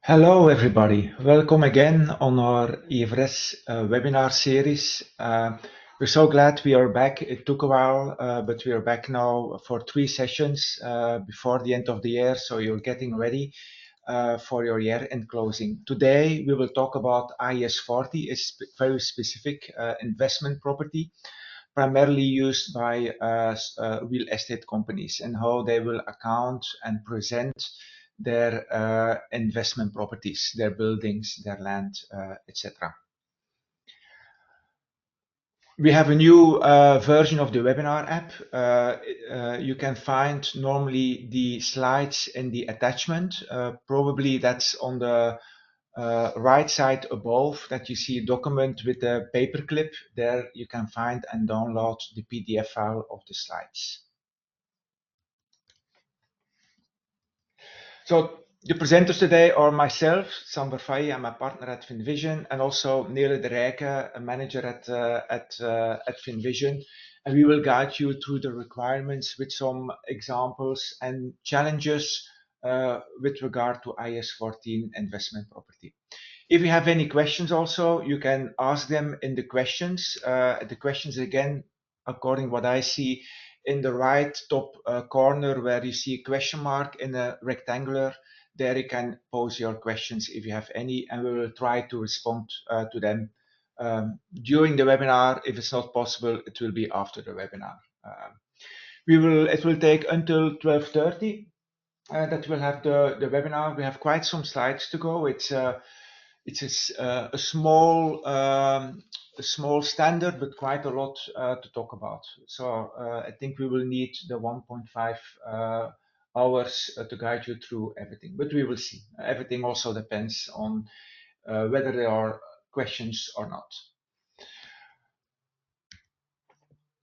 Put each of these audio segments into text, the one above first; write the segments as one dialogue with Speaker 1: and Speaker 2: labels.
Speaker 1: Hello everybody, welcome again on our IFRS webinar series. We're so glad we are back. It took a while, but we are back now for 3 sessions before the end of the year, so you're getting ready for your year-end closing. Today we will talk about IAS 40, a very specific investment property, primarily used by real estate companies, and how they will account and present their investment properties, their buildings, their land, etc. We have a new version of the webinar app. You can find normally the slides in the attachment. Probably that's on the right side above, that you see a document with a paperclip. There you can find and download the PDF file of the slides. So the presenters today are myself, Sander Faye, I'm a partner at Finvision, and also Nele de Rijke, a manager at Finvision. And we will guide you through the requirements with some examples and challenges with regard to IAS 14 investment property. If you have any questions also, you can ask them in the questions. The questions again, according what I see, in the right top corner where you see a question mark in a rectangular, there you can pose your questions if you have any, and we will try to respond to them during the webinar. If it's not possible, it will be after the webinar. It will take until 12:30 that we'll have the webinar. We have quite some slides to go. It's a small standard, but quite a lot to talk about. So I think we will need the 1.5 hours to guide you through everything, but we will see. Everything also depends on whether there are questions or not.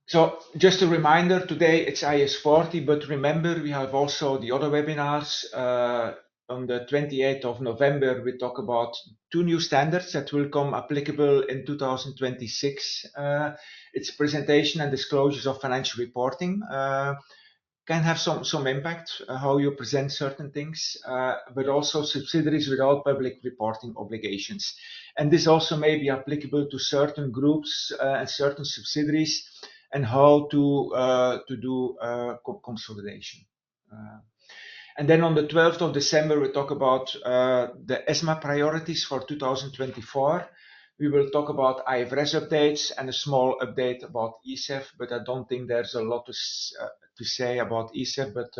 Speaker 1: So just a reminder, today it's IAS 40, but remember we have also the other webinars. On the 28th of November, we talk about 2 new standards that will come applicable in 2026. It's presentation and disclosures of financial reporting. Can have some impact how you present certain things, but also subsidiaries without public reporting obligations. And this also may be applicable to certain groups and certain subsidiaries, and how to do consolidation. And then on the 12th of December, we talk about the ESMA priorities for 2024. We will talk about IFRS updates and a small update about ESEF, but I don't think there's a lot to say about ESEF, but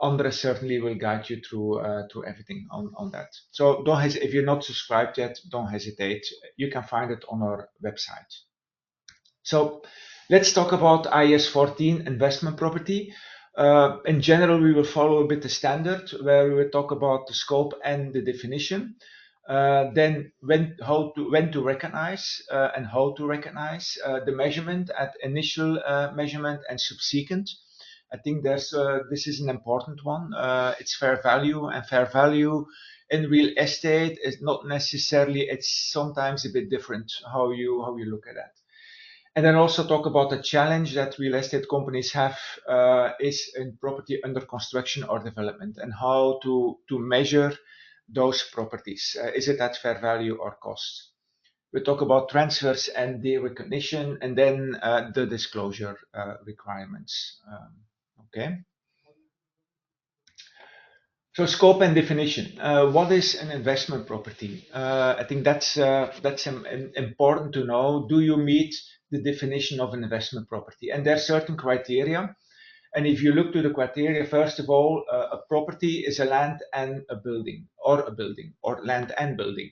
Speaker 1: Andre certainly will guide you through everything on that. So don't hesitate. If you're not subscribed yet, don't hesitate. You can find it on our website. So let's talk about IAS 14 investment property. In general, we will follow a bit the standard where we will talk about the scope and the definition. Then when to recognize and how to recognize the measurement at initial measurement and subsequent. I think this is an important one. It's fair value, and fair value in real estate is not necessarily. It's sometimes a bit different how you look at that. And then also talk about the challenge that real estate companies have is in property under construction or development, and how to measure those properties. Is it at fair value or cost? We talk about transfers and the recognition, and then the disclosure requirements. Okay. So scope and definition. What is an investment property? I think that's important to know. Do you meet the definition of an investment property? And there are certain criteria. And if you look to the criteria, first of all, a property is a land and a building, or land and building.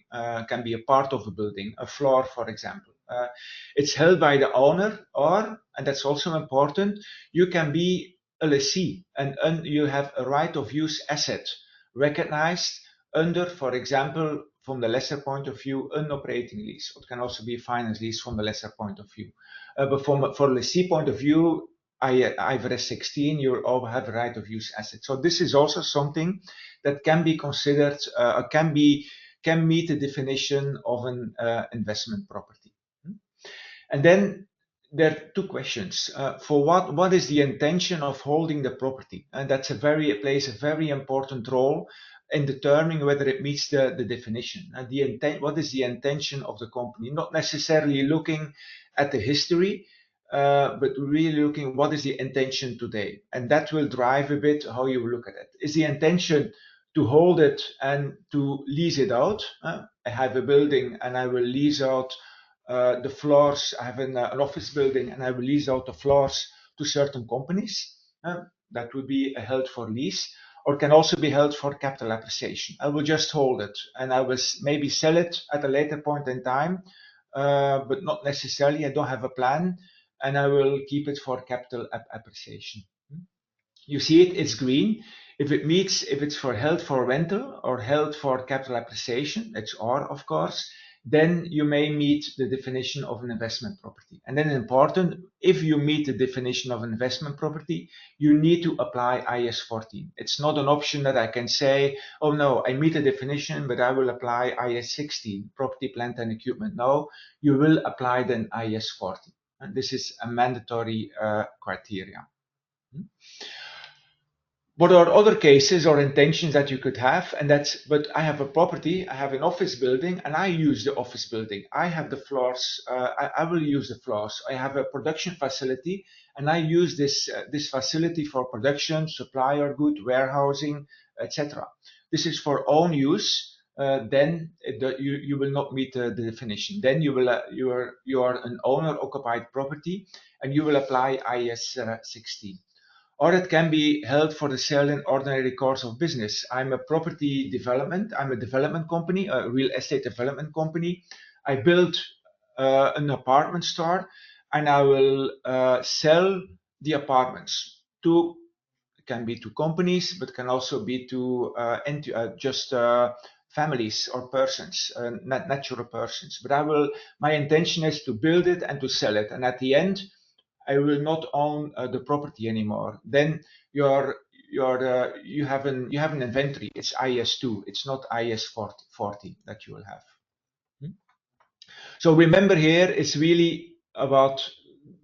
Speaker 1: Can be a part of a building, a floor, for example. It's held by the owner, or, and that's also important, you can be a lessee, and you have a right of use asset recognized under, for example, from the lesser point of view, an operating lease. It can also be a finance lease from the lesser point of view. But for lessee point of view, IFRS 16, you all have a right of use asset. So this is also something that can be considered, can meet the definition of an investment property. And then there are two questions. For what is the intention of holding the property? And that's plays a very important role in determining whether it meets the definition. And what is the intention of the company? Not necessarily looking at the history, but really looking what is the intention today. And that will drive a bit how you look at it. Is the intention to hold it and to lease it out? I have a building and I will lease out the floors. I have an office building and I will lease out the floors to certain companies. That would be held for lease, or can also be held for capital appreciation. I will just hold it and I will maybe sell it at a later point in time, but not necessarily. I don't have a plan, and I will keep it for capital appreciation. You see it, it's green. If it's for held for rental or held for capital appreciation, it's R, of course, then you may meet the definition of an investment property. And then important, if you meet the definition of an investment property, you need to apply IAS 14. It's not an option that I can say, oh no, I meet the definition, but I will apply IAS 16, property, plant and equipment. No, you will apply then IAS 14. And this is a mandatory criteria. What are other cases or intentions that you could have? And but I have a property, I have an office building, and I use the office building. I have the floors, I will use the floors. I have a production facility, and I use this facility for production, supplier good, warehousing, etc. This is for own use. Then you will not meet the definition. Then you are an owner occupied property, and you will apply IAS 16. Or it can be held for the sale in ordinary course of business. I'm a property development. I'm a development company, a real estate development company. I build an apartment store, and I will sell the apartments to, can be to companies, but can also be to just families or persons, natural persons. But my intention is to build it and to sell it. And at the end, I will not own the property anymore. Then you have an inventory. It's IAS 2. It's not IAS 40 that you will have. So remember here, it's really about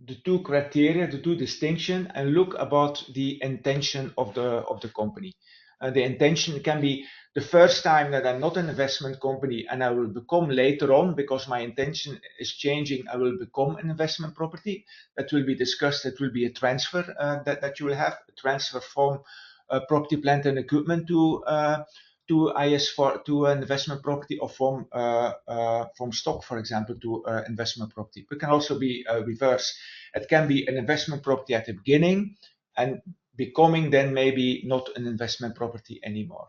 Speaker 1: the two criteria, the two distinction, and look about the intention of the company. The intention can be the first time that I'm not an investment company and I will become later on, because my intention is changing, I will become an investment property. That will be discussed. That will be a transfer that you will have, a transfer from property, plant and equipment to an investment property, or from stock, for example, to investment property. It can also be reverse. It can be an investment property at the beginning and becoming then maybe not an investment property anymore.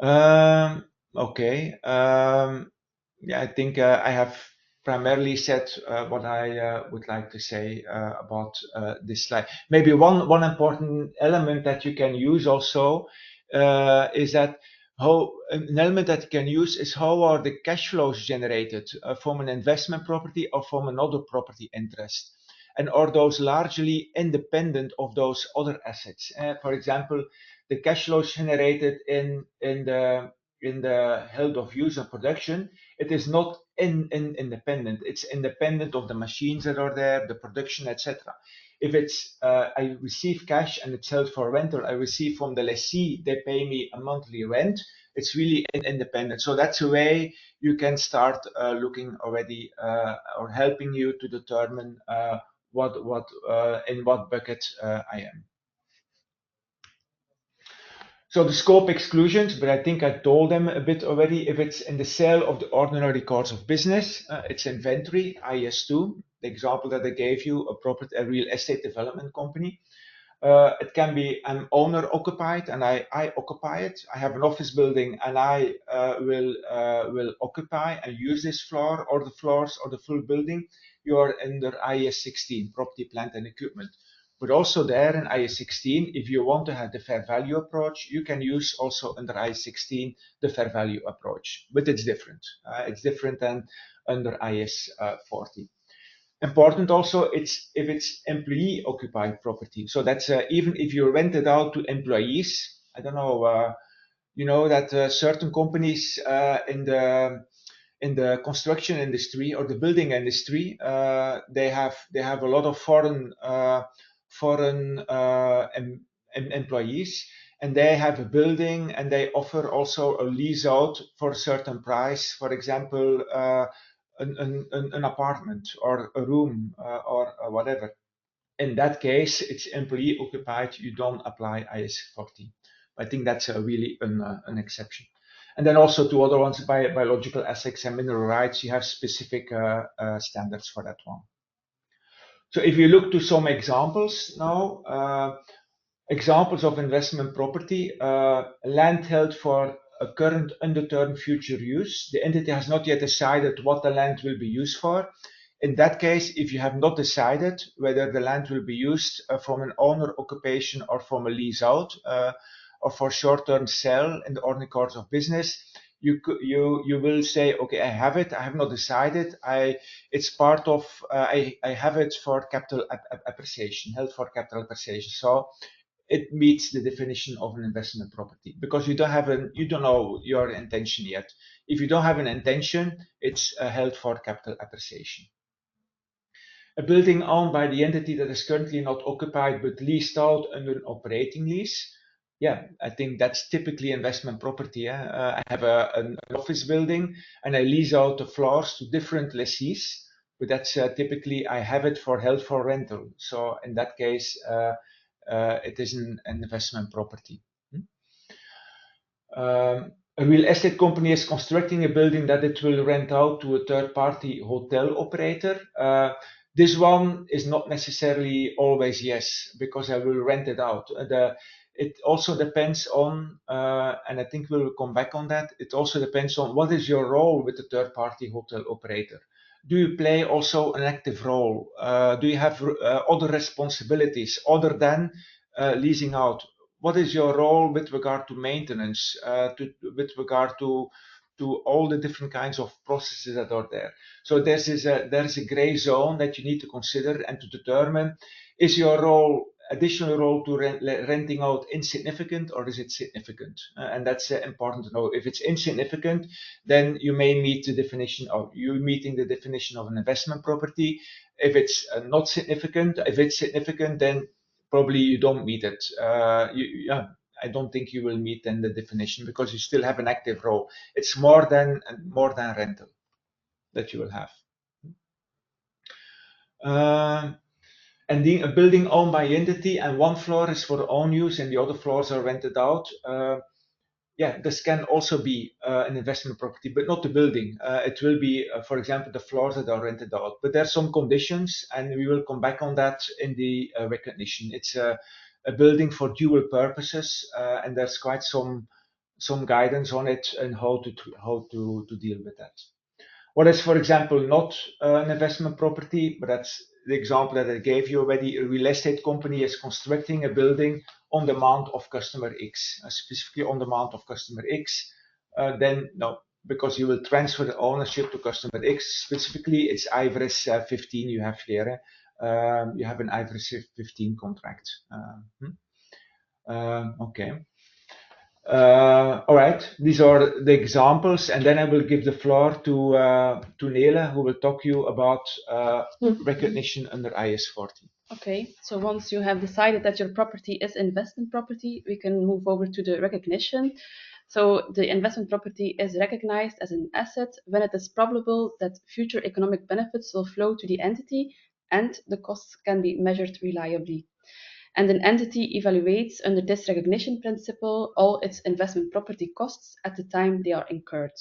Speaker 1: Okay. Yeah, I think I have primarily said what I would like to say about this slide. Maybe one important element that you can use also is that an element that you can use is how are the cash flows generated from an investment property or from another property interest, and are those largely independent of those other assets. For example, the cash flows generated in the held of use and production, it is not independent. It's independent of the machines that are there, the production, etc. If it's I receive cash and it's held for rental, I receive from the lessee, they pay me a monthly rent. It's really independent. So that's a way you can start looking already or helping you to determine in what bucket I am. So the scope exclusions, but I think I told them a bit already. If it's in the sale of the ordinary course of business, it's inventory, IAS 2. The example that I gave you, a real estate development company. It can be an owner occupied, and I occupy it. I have an office building, and I will occupy and use this floor or the floors or the full building. You are under IAS 16, property, plant, and equipment. But also there in IAS 16, if you want to have the fair value approach, you can use also under IAS 16 the fair value approach, but it's different. It's different than under IAS 40. Important also, if it's employee occupied property. So that's even if you rent it out to employees. I don't know, you know that certain companies in in the construction industry or the building industry, they have a lot of foreign employees, and they have a building and they offer also a lease out for a certain price. For example, an apartment or a room or whatever. In that case, it's employee occupied. You don't apply IAS 40. I think that's really an exception. And then also to other ones, biological assets and mineral rights, you have specific standards for that one. So if you look to some examples now, examples of investment property, land held for a current undetermined future use. The entity has not yet decided what the land will be used for. In that case, if you have not decided whether the land will be used from an owner occupation or from a lease out or for short-term sale in the ordinary course of business, you will say, okay, I have it. I have not decided. It's part of I have it for capital appreciation, held for capital appreciation. So it meets the definition of an investment property because you don't know your intention yet. If you don't have an intention, it's held for capital appreciation. A building owned by the entity that is currently not occupied but leased out under an operating lease. Yeah, I think that's typically investment property. I have an office building and I lease out the floors to different lessees, but that's typically I have it for held for rental. So in that case, it is an investment property. A real estate company is constructing a building that it will rent out to a third-party hotel operator. This one is not necessarily always yes, because I will rent it out. It also depends on, and I think we'll come back on that, it also depends on what is your role with the third-party hotel operator. Do you play also an active role? Do you have other responsibilities other than leasing out? What is your role with regard to maintenance, with regard to all the different kinds of processes that are there? So there's a gray zone that you need to consider and to determine, is your role, additional role to renting out insignificant or is it significant? And that's important to know. If it's insignificant, then you may meet the definition of, you're meeting the definition of an investment property. If it's not significant, if it's significant, then probably you don't meet it. I don't think you will meet then the definition because you still have an active role. It's more than rental that you will have. And a building owned by entity and one floor is for own use and the other floors are rented out. This can also be an investment property, but not the building. It will be, for example, the floors that are rented out. But there are some conditions, and we will come back on that in the recognition. It's a building for dual purposes, and there's quite some guidance on it and how to deal with that. What is, for example, not an investment property, but that's the example that I gave you already. A real estate company is constructing a building on demand of customer X, specifically on demand of customer X. Then no, because you will transfer the ownership to customer X. Specifically, it's IFRS 15 you have here. You have an IFRS 15 contract. Okay. All right, these are the examples, and then I will give the floor to Nele, who will talk you about recognition under IAS 40.
Speaker 2: Okay, so once you have decided that your property is investment property, we can move over to the recognition. So the investment property is recognized as an asset when it is probable that future economic benefits will flow to the entity and the costs can be measured reliably. And an entity evaluates under this recognition principle all its investment property costs at the time they are incurred.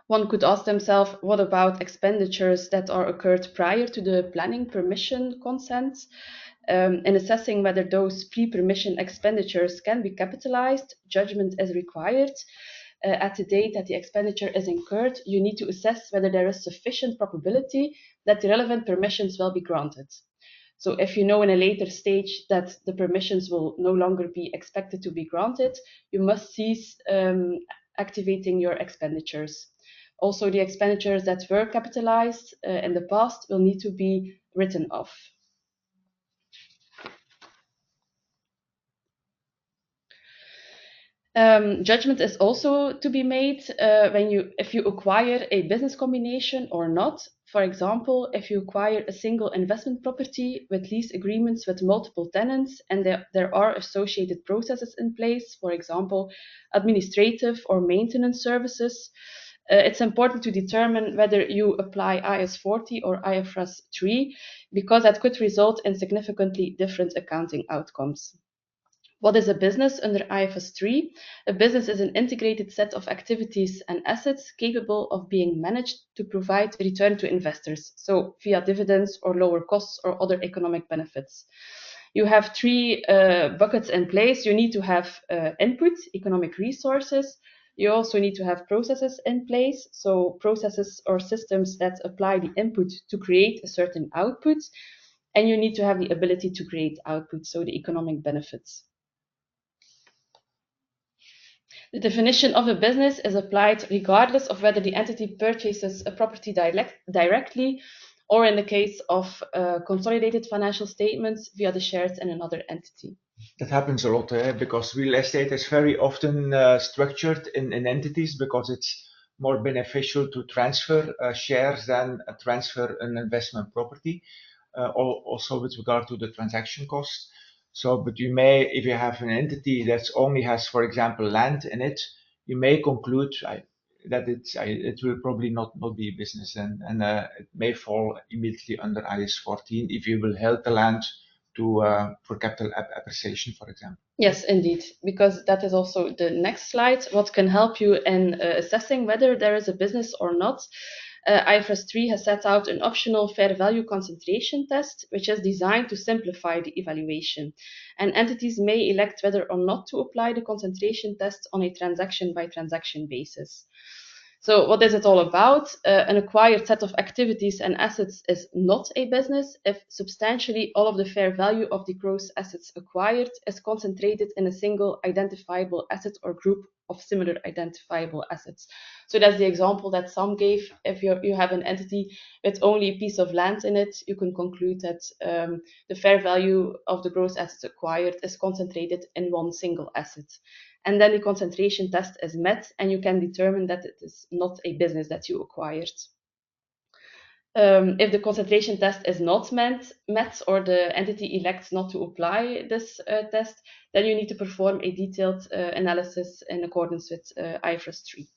Speaker 2: One could ask themselves, what about expenditures that are occurred prior to the planning permission consents? In assessing whether those pre-permission expenditures can be capitalized, judgment is required. At the date that the expenditure is incurred, you need to assess whether there is sufficient probability that the relevant permissions will be granted. So if you know in a later stage that the permissions will no longer be expected to be granted, you must cease activating your expenditures. Also, the expenditures that were capitalized in the past will need to be written off. Judgment is also to be made if you acquire a business combination or not. For example, if you acquire a single investment property with lease agreements with multiple tenants and there are associated processes in place, for example, administrative or maintenance services, it's important to determine whether you apply IAS 40 or IFRS 3 because that could result in significantly different accounting outcomes. What is a business under IFRS 3? A business is an integrated set of activities and assets capable of being managed to provide return to investors, so via dividends or lower costs or other economic benefits. You have three buckets in place. You need to have input, economic resources. You also need to have processes in place, so processes or systems that apply the input to create a certain output. And you need to have the ability to create output, so the economic benefits. The definition of a business is applied regardless of whether the entity purchases a property directly or in the case of consolidated financial statements via the shares in another entity.
Speaker 1: That happens a lot because real estate is very often structured in entities because it's more beneficial to transfer shares than transfer an investment property. Also with regard to the transaction costs. So, but you may, if you have an entity that only has, for example, land in it, you may conclude that it will probably not be a business, and it may fall immediately under IAS 14 if you will held the land to for capital appreciation, for example.
Speaker 2: Yes, indeed, because that is also the next slide. What can help you in assessing whether there is a business or not? IFRS 3 has set out an optional fair value concentration test, which is designed to simplify the evaluation. And entities may elect whether or not to apply the concentration test on a transaction by transaction basis. So what is it all about? An acquired set of activities and assets is not a business if substantially all of the fair value of the gross assets acquired is concentrated in a single identifiable asset or group of similar identifiable assets. So that's the example that Sam gave. If you have an entity with only a piece of land in it, you can conclude that the fair value of the gross assets acquired is concentrated in one single asset. And then the concentration test is met, and you can determine that it is not a business that you acquired. If the concentration test is not met or the entity elects not to apply this test, then you need to perform a detailed analysis in accordance with IFRS 3.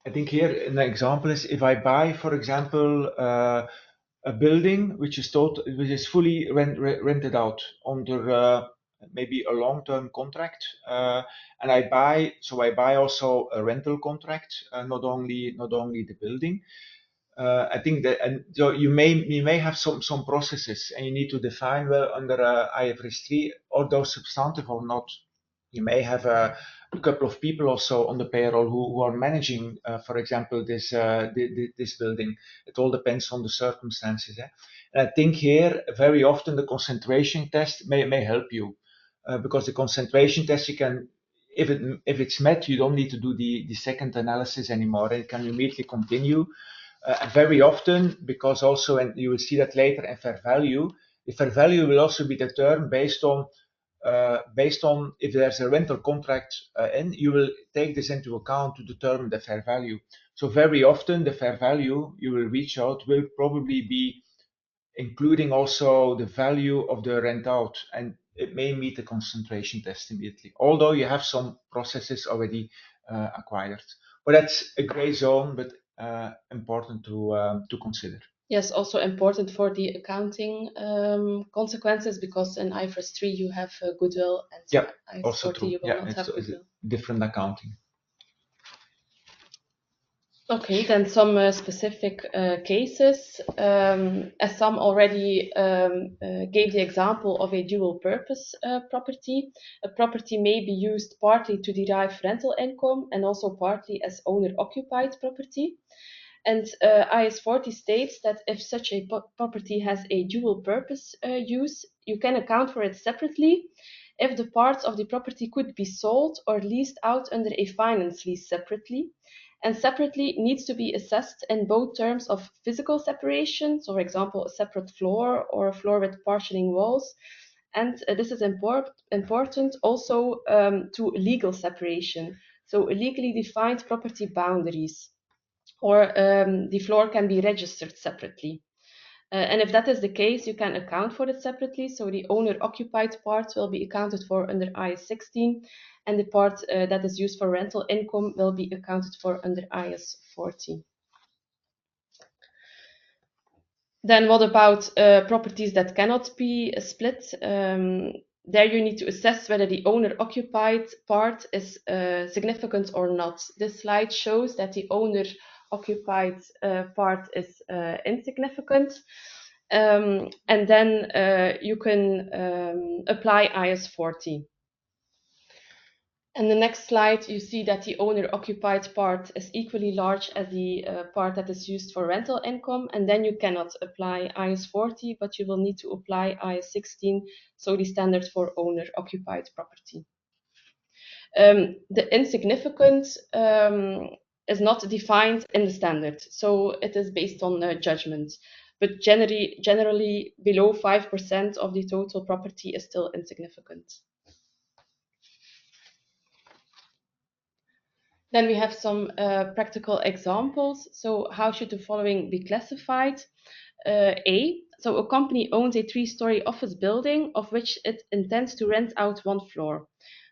Speaker 1: I think here an example is if I buy, for example, a building which is fully rented out under maybe a long-term contract, and I buy also a rental contract, not only the building. I think that, and so you may have some processes, and you need to define well under IFRS 3 are those substantive or not. You may have a couple of people also on the payroll who are managing, for example, this building. It all depends on the circumstances. And I think here very often the concentration test may help you because the concentration test you can. If it's met, you don't need to do the second analysis anymore. It can immediately continue. Very often, because also, and you will see that later in fair value, the fair value will also be determined based on if there's a rental contract in, you will take this into account to determine the fair value. So very often the fair value you will reach out will probably be including also the value of the rent out, and it may meet the concentration test immediately, although you have some processes already acquired. But that's a gray zone, but important to consider.
Speaker 2: Yes, also important for the accounting consequences because in IFRS 3 you have goodwill and
Speaker 1: yeah,
Speaker 2: IFRS
Speaker 1: also
Speaker 2: 40
Speaker 1: true.
Speaker 2: you will
Speaker 1: Yeah,
Speaker 2: not have goodwill.
Speaker 1: Different accounting.
Speaker 2: Okay, then some specific cases. As Sam already gave the example of a dual purpose property, a property may be used partly to derive rental income and also partly as owner-occupied property. And IAS 40 states that if such a property has a dual purpose use, you can account for it separately if the parts of the property could be sold or leased out under a finance lease separately, and separately needs to be assessed in both terms of physical separation, so for example, a separate floor or a floor with partitioning walls, And this is important also to legal separation. So legally defined property boundaries, or the floor can be registered separately. And if that is the case, you can account for it separately. So the owner-occupied part will be accounted for under IAS 16, and the part that is used for rental income will be accounted for under IAS 40. Then what about properties that cannot be split? There you need to assess whether the owner-occupied part is significant or not. This slide shows that the owner-occupied part is insignificant. And then you can apply IAS 40. And the next slide, you see that the owner-occupied part is equally large as the part that is used for rental income, and then you cannot apply IAS 40, but you will need to apply IAS 16, so the standard for owner-occupied property. The insignificant is not defined in the standard, so it is based on judgment. But generally below 5% of the total property is still insignificant. Then we have some practical examples. So how should the following be classified? A, so a company owns a 3-story office building of which it intends to rent out 1 floor.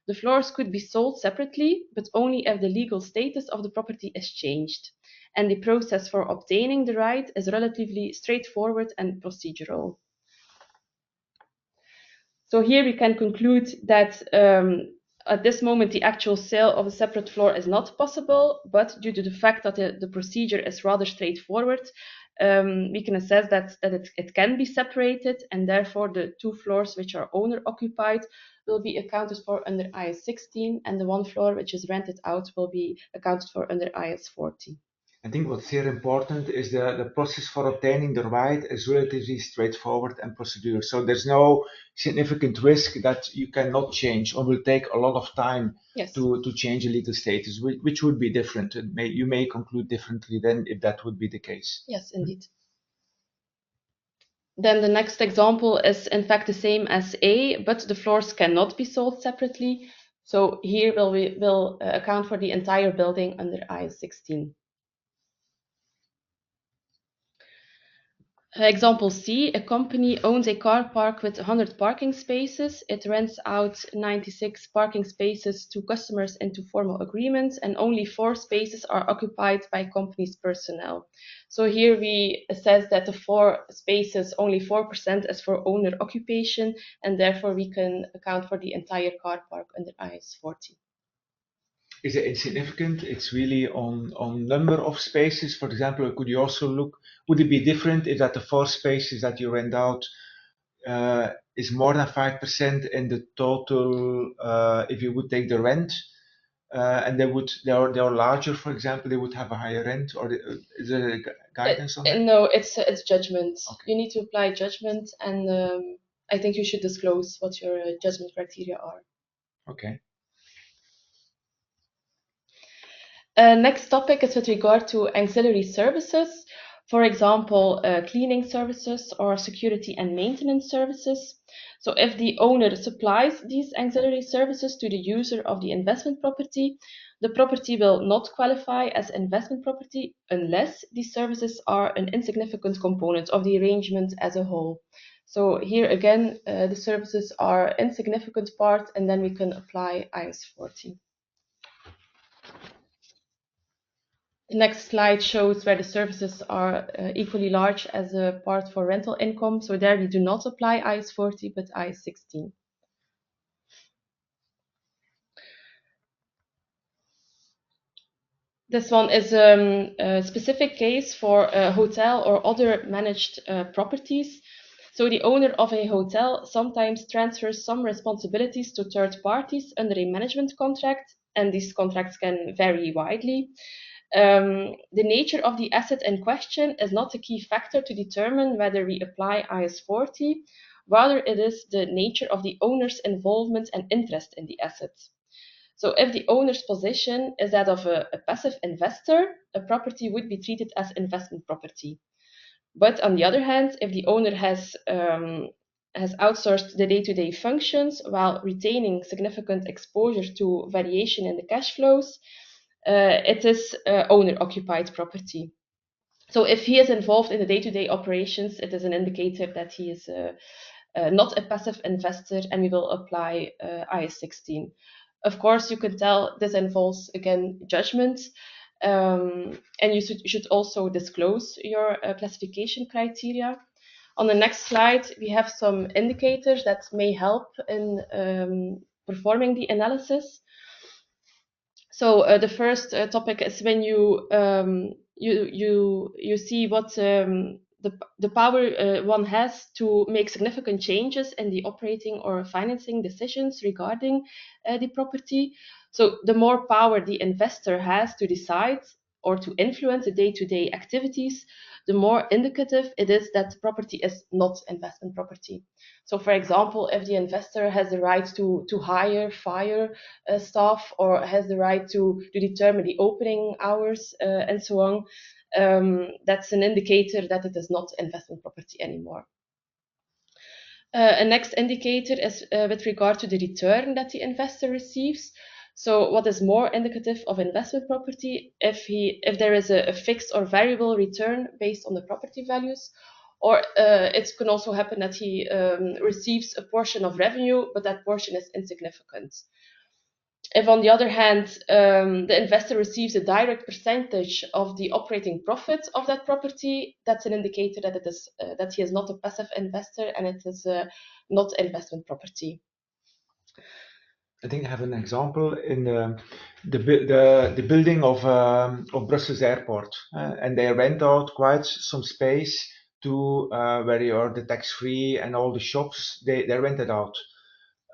Speaker 2: The floors could be sold separately, but only if the legal status of the property is changed. And the process for obtaining the right is relatively straightforward and procedural. So here we can conclude that at this moment, the actual sale of a separate floor is not possible, but due to the fact that the procedure is rather straightforward, we can assess that it can be separated, and therefore the 2 floors which are owner-occupied will be accounted for under IAS 16, and the 1 floor which is rented out will be accounted for under IAS 40.
Speaker 1: I think what's here important is the process for obtaining the right is relatively straightforward and procedure. So there's no significant risk that you cannot change or will take a lot of time to change a legal status, which would be different. You may conclude differently than if that would be the case.
Speaker 2: Yes, indeed. Then the next example is in fact the same as A, but the floors cannot be sold separately. So here we'll account for the entire building under IAS 16. Example C, a company owns a car park with 100 parking spaces. It rents out 96 parking spaces to customers into formal agreements, and only 4 spaces are occupied by company's personnel. So here we assess that the 4 spaces, only 4% is for owner occupation, and therefore we can account for the entire car park under IAS 40.
Speaker 1: Is it insignificant? It's really on number of spaces. For example, could you also look, would it be different if that the 4 spaces that you rent out is more than 5% in the total, if you would take the rent, and they are larger, for example, they would have a higher rent, or is there a guidance on that?
Speaker 2: No, it's judgment. Okay. You need to apply judgment, and I think you should disclose what your judgment criteria are.
Speaker 1: Okay.
Speaker 2: Next topic is with regard to auxiliary services, for example, cleaning services or security and maintenance services. So if the owner supplies these auxiliary services to the user of the investment property, the property will not qualify as investment property unless these services are an insignificant component of the arrangement as a whole. So here again, the services are insignificant part, and then we can apply IAS 40. The next slide shows where the services are equally large as a part for rental income. So there we do not apply IAS 40, but IAS 16. This one is a specific case for a hotel or other managed properties. So the owner of a hotel sometimes transfers some responsibilities to third parties under a management contract, and these contracts can vary widely. The nature of the asset in question is not a key factor to determine whether we apply IAS 40. Rather, it is the nature of the owner's involvement and interest in the asset. So if the owner's position is that of a passive investor, a property would be treated as investment property. But on the other hand, if the owner has has outsourced the day-to-day functions while retaining significant exposure to variation in the cash flows, it is owner-occupied property. So if he is involved in the day-to-day operations, it is an indicator that he is not a passive investor, and we will apply IAS 16. Of course, you can tell this involves, again, judgment, and you should also disclose your classification criteria. On the next slide, we have some indicators that may help in performing the analysis. So the first topic is when you see what the power one has to make significant changes in the operating or financing decisions regarding the property. So the more power the investor has to decide or to influence the day-to-day activities, the more indicative it is that the property is not investment property. So, for example, if the investor has the right to hire, fire staff, or has the right to determine the opening hours and so on, that's an indicator that it is not investment property anymore. A next indicator is with regard to the return that the investor receives. So what is more indicative of investment property if there is a fixed or variable return based on the property values, or it can also happen that he receives a portion of revenue, but that portion is insignificant. If, on the other hand, the investor receives a direct percentage of the operating profit of that property, that's an indicator that it is that he is not a passive investor and it is not investment property.
Speaker 1: I think I have an example in the building of Brussels Airport, and they rent out quite some space to where you are the tax-free and all the shops. They rent it out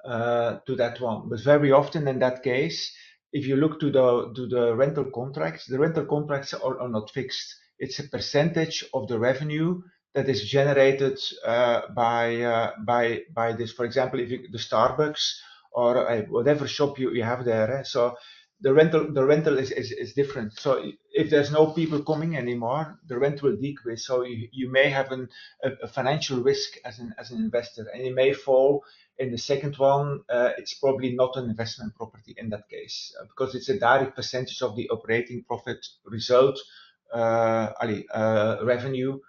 Speaker 1: to that one. But very often in that case, if you look to the rental contracts, the rental contracts are not fixed. It's a percentage of the revenue that is generated by this. For example, if the Starbucks or whatever shop you have there. So the rental is different. So if there's no people coming anymore, the rent will decrease. So you may have a financial risk as an investor, and you may fall in the second one. It's probably not an investment property in that case because it's a direct percentage of the operating profit result, revenue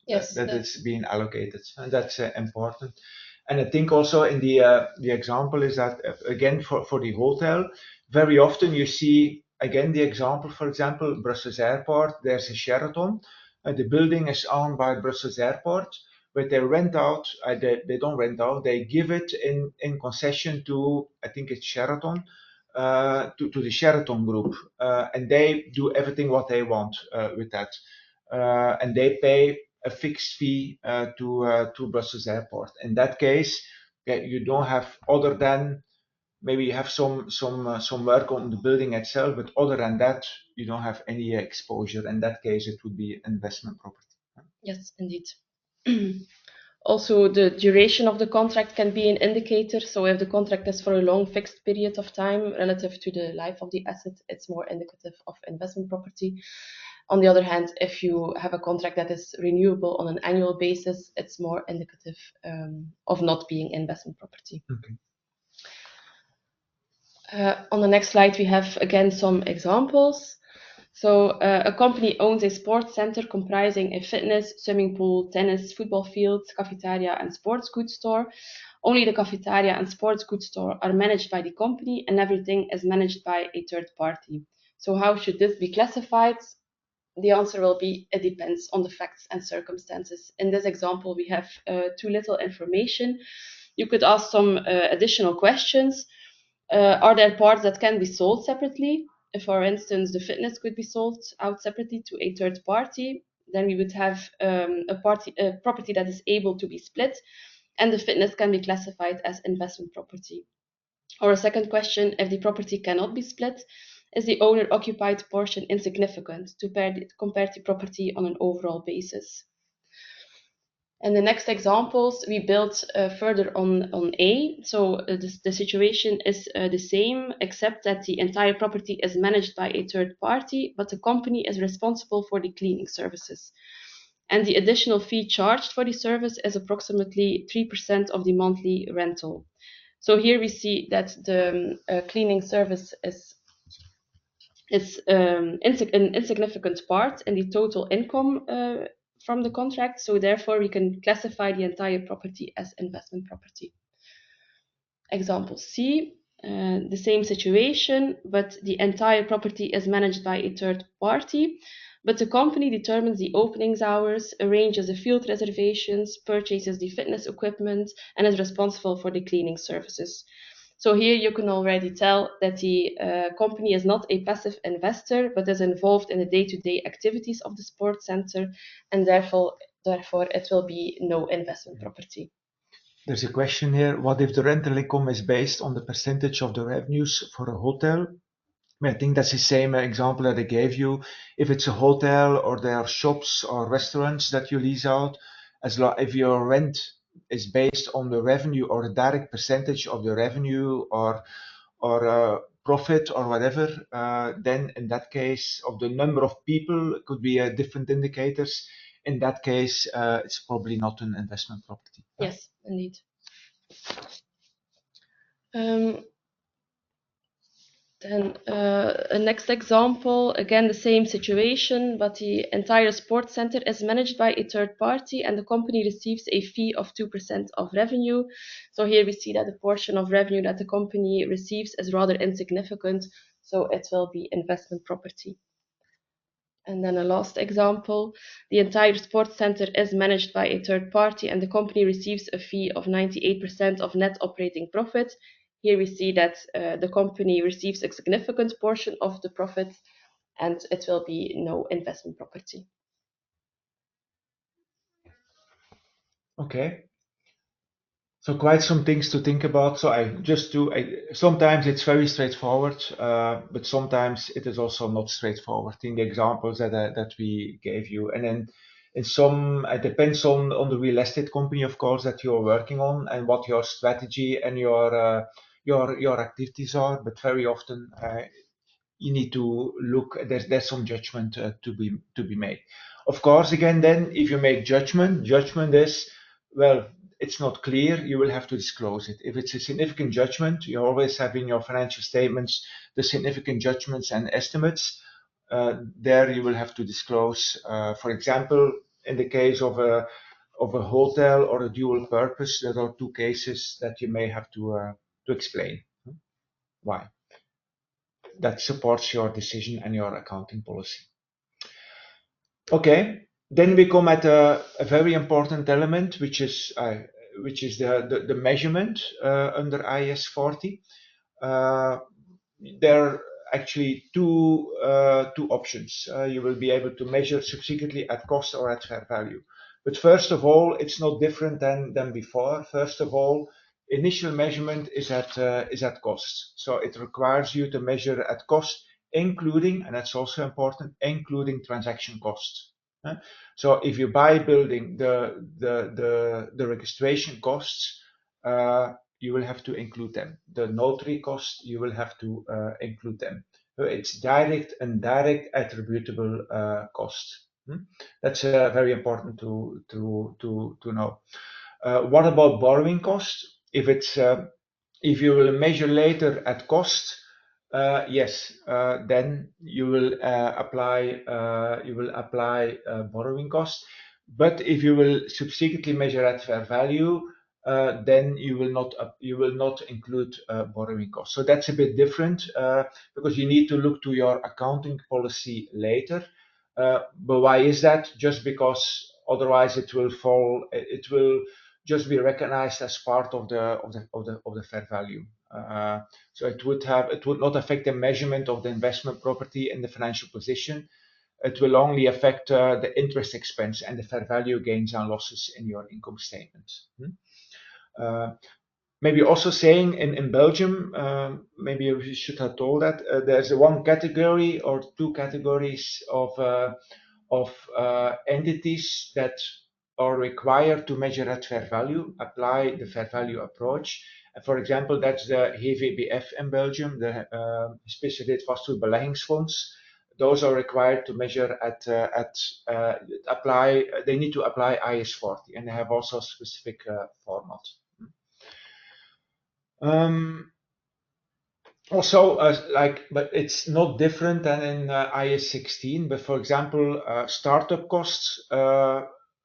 Speaker 2: Yes,
Speaker 1: that is being allocated, and that's important. And I think also in the example is that again for the hotel, very often you see again the example. For example, Brussels Airport. There's a Sheraton. The building is owned by Brussels Airport, but they rent out. They don't rent out. They give it in concession to, I think it's Sheraton, to the Sheraton Group, and they do everything what they want with that, and they pay a fixed fee to Brussels Airport. In that case, you don't have, other than maybe you have some work on the building itself, but other than that, you don't have any exposure. In that case, it would be investment property.
Speaker 2: Yes, indeed. Also, the duration of the contract can be an indicator. So if the contract is for a long fixed period of time relative to the life of the asset, it's more indicative of investment property. On the other hand, if you have a contract that is renewable on an annual basis, it's more indicative of not being investment property.
Speaker 1: Okay.
Speaker 2: On the next slide, we have again some examples. So a company owns a sports center comprising a fitness, swimming pool, tennis, football field, cafeteria, and sports goods store. Only the cafeteria and sports goods store are managed by the company, and everything is managed by a third party. So how should this be classified? The answer will be it depends on the facts and circumstances. In this example, we have too little information. You could ask some additional questions. Are there parts that can be sold separately? If, for instance, the fitness could be sold out separately to a third party, then we would have a property that is able to be split, and the fitness can be classified as investment property. Or a second question, if the property cannot be split, is the owner-occupied portion insignificant compared to property on an overall basis? And the next examples, we built further on A. So the situation is the same, except that the entire property is managed by a third party, but the company is responsible for the cleaning services. And the additional fee charged for the service is approximately 3% of the monthly rental. So here we see that the cleaning service is an insignificant part in the total income from the contract. So therefore, we can classify the entire property as investment property. Example C, the same situation, but the entire property is managed by a third party. But the company determines the openings hours, arranges the field reservations, purchases the fitness equipment, and is responsible for the cleaning services. So here you can already tell that the company is not a passive investor, but is involved in the day-to-day activities of the sports center, and therefore it will be no investment property.
Speaker 1: There's a question here. What if the rental income is based on the percentage of the revenues for a hotel? I think that's the same example that I gave you. If it's a hotel or there are shops or restaurants that you lease out, if your rent is based on the revenue or a direct percentage of the revenue or profit or whatever, then in that case, of the number of people, it could be different indicators. In that case, it's probably not an investment property.
Speaker 2: Yes, indeed. Then a next example, again the same situation, but the entire sports center is managed by a third party and the company receives a fee of 2% of revenue. So here we see that the portion of revenue that the company receives is rather insignificant, so it will be investment property. And then a last example, the entire sports center is managed by a third party and the company receives a fee of 98% of net operating profit. Here we see that the company receives a significant portion of the profit and it will be no investment property.
Speaker 1: Okay. So quite some things to think about. So sometimes it's very straightforward, but sometimes it is also not straightforward in the examples that we gave you. And then in some, it depends on the real estate company, of course, that you're working on and what your strategy and your activities are. But very often, you need to look. There's some judgment to be made. Of course, again, then if you make judgment is, well, it's not clear. You will have to disclose it. If it's a significant judgment, you always have in your financial statements the significant judgments and estimates. There you will have to disclose. For example, in the case of a hotel or a dual purpose, there are two cases that you may have to explain why. That supports your decision and your accounting policy. Okay, then we come at a very important element, which is the measurement under IAS 40. There are actually two options. You will be able to measure subsequently at cost or at fair value. But first of all, it's not different than before. First of all, initial measurement is at cost. So it requires you to measure at cost, including, and that's also important, including transaction costs. So if you buy a building, the registration costs, you will have to include them. The notary costs, you will have to include them. So it's direct and indirect attributable costs. That's very important to know. What about borrowing costs? If you will measure later at cost, yes, then you will apply borrowing costs. But if you will subsequently measure at fair value, then you will not include borrowing costs. So that's a bit different because you need to look to your accounting policy later. But why is that? Just because otherwise it will just be recognized as part of the fair value. So it would not affect the measurement of the investment property in the financial position. It will only affect the interest expense and the fair value gains and losses in your income statement. Maybe also saying in Belgium, maybe we should have told that there's one category or two categories of entities that are required to measure at fair value, apply the fair value approach. For example, that's the HVBF in Belgium, the Gespecialiseerd Vastgoed Beleggingsfonds. those are required to measure apply. They need to apply IAS 40, and they have also a specific format. Also, but it's not different than in IAS 16. But for example, startup costs,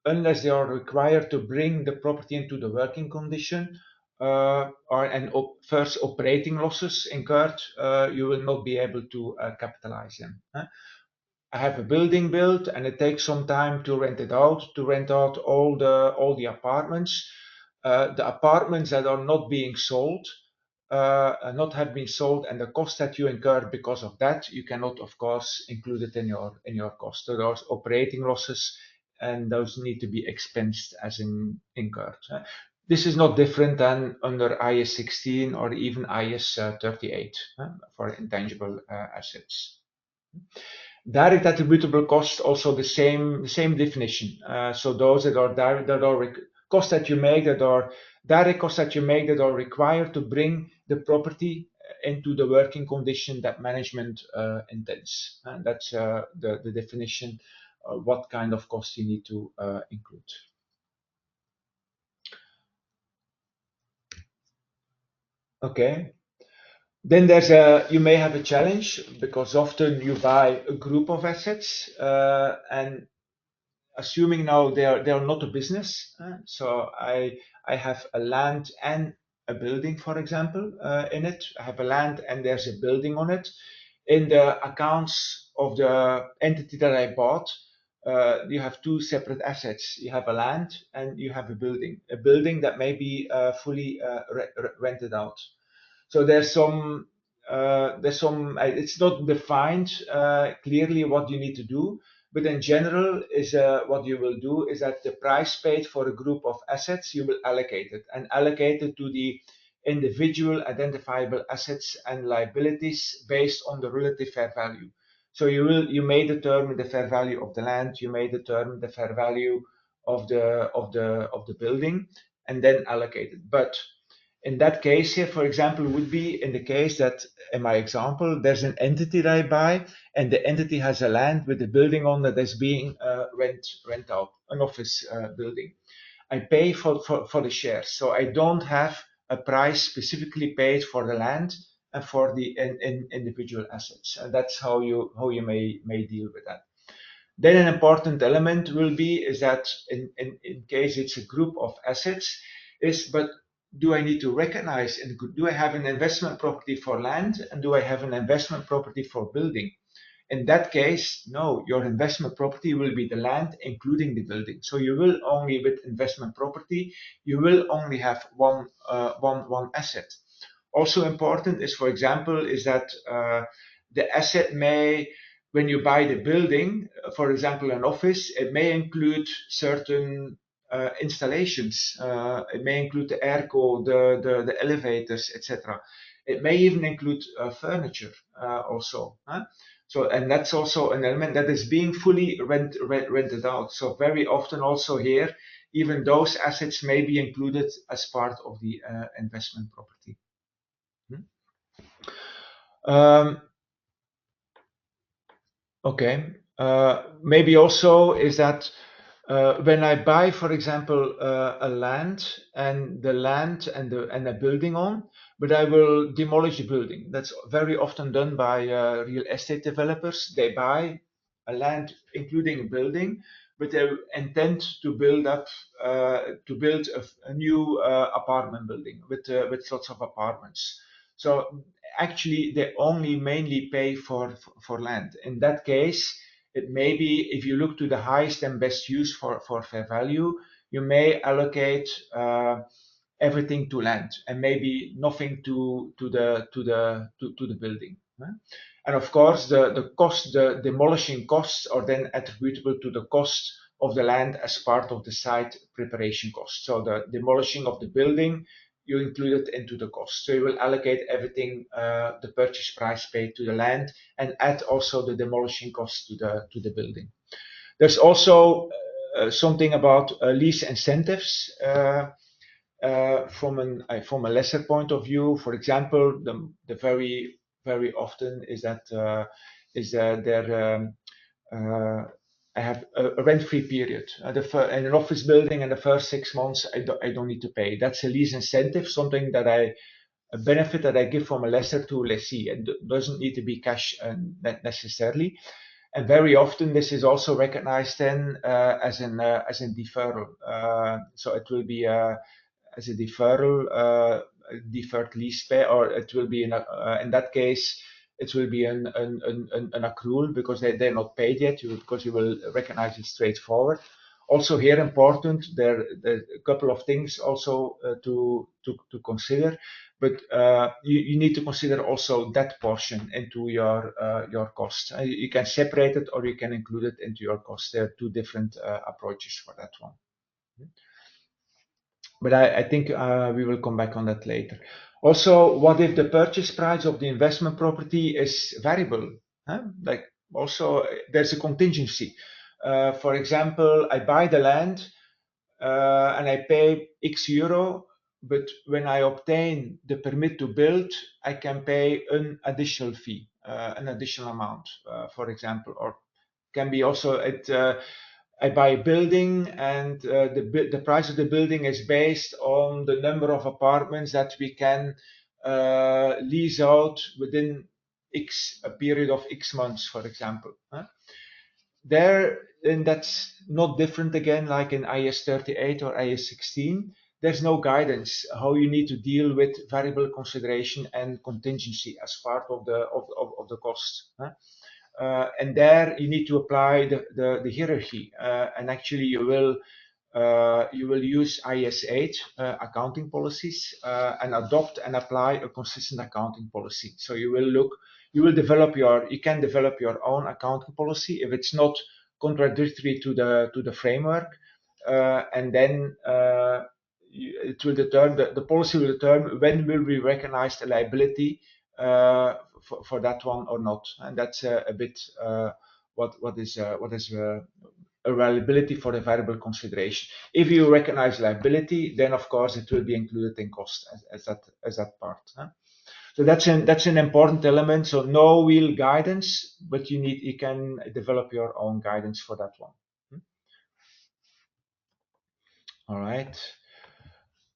Speaker 1: unless they are required to bring the property into the working condition, first operating losses incurred, you will not be able to capitalize them. I have a building built, and it takes some time to rent it out, all the apartments. The apartments that are not being sold, not have been sold, and the cost that you incurred because of that, you cannot, of course, include it in your cost. So those operating losses, and those need to be expensed as incurred. This is not different than under IAS 16 or even IAS 38 for intangible assets. Direct attributable costs, also the same definition. So those that are costs that you make, that are direct costs that you make, that are required to bring the property into the working condition that management intends. And that's the definition of what kind of costs you need to include. Okay. Then you may have a challenge, because often you buy a group of assets, and assuming now they are not a business. So I have a land and a building, for example, in it. I have a land and there's a building on it. In the accounts of the entity that I bought, you have two separate assets. You have a land and you have a building. A building that may be fully rented out. So there's some, it's not defined clearly what you need to do, but in general, what you will do is that the price paid for a group of assets, you will allocate it, and allocate it to the individual identifiable assets and liabilities based on the relative fair value. So you may determine the fair value of the land, you may determine the fair value of the building, and then allocate it. But in that case here, for example, would be in the case that, in my example, there's an entity that I buy, and the entity has a land with a building on that is being rent out, an office building. I pay for the shares, so I don't have a price specifically paid for the land and for the individual assets. And that's how you may deal with that. Then an important element will be is that in case it's a group of assets, but do I need to recognize, and do I have an investment property for land, and do I have an investment property for building? In that case, no, your investment property will be the land, including the building. So you will only, with investment property, you will only have one asset. Also important is, for example, is that the asset may, when you buy the building, for example, an office, it may include certain installations. It may include the airco, the elevators, etc. It may even include furniture also. So, and that's also an element that is being fully rented out. So very often also here, even those assets may be included as part of the investment property. Okay. Maybe also is that when I buy, for example, a land and a building on, but I will demolish the building. That's very often done by real estate developers. They buy a land including a building, but they intend to build a new apartment building with lots of apartments. So actually, they only mainly pay for land. In that case, it may be, if you look to the highest and best use for fair value, you may allocate everything to land and maybe nothing to the building. And of course, the demolishing costs are then attributable to the cost of the land as part of the site preparation cost. So the demolishing of the building, you include it into the cost. So you will allocate everything, the purchase price paid to the land, and add also the demolishing cost to the building. There's also something about lease incentives from a lesser point of view. For example, the very often is that I have a rent-free period. In an office building, in the first 6 months, I don't need to pay. That's a lease incentive, something that a benefit that I give from a lessor to a lessee. It doesn't need to be cash necessarily. And very often this is also recognized then as a deferral. So it will be as a deferral, deferred lease pay, or it will be in that case it will be an accrual because they're not paid yet, because you will recognize it straightforward. Also here important, there a couple of things also to consider, but you need to consider also that portion into your cost. You can separate it or you can include it into your cost. There are two different approaches for that one. But I think we will come back on that later. Also, what if the purchase price of the investment property is variable? Like also, there's a contingency. For example, I buy the land and I pay X euro, but when I obtain the permit to build, I can pay an additional fee, an additional amount, for example, or can be also I buy a building and the price of the building is based on the number of apartments that we can lease out within a period of X months, for example. And that's not different again, like in IAS 38 or IAS 16. There's no guidance how you need to deal with variable consideration and contingency as part of the cost. And there you need to apply the hierarchy, and actually you will use IAS 8 accounting policies and adopt and apply a consistent accounting policy. So you can develop your own accounting policy if it's not contradictory to the framework, and then it will determine the policy will determine when will we recognize the liability for that one or not, and that's a bit what is a liability for the variable consideration. If you recognize liability, then of course it will be included in cost as that part. So that's an important element. So no real guidance, but you can develop your own guidance for that one. All right.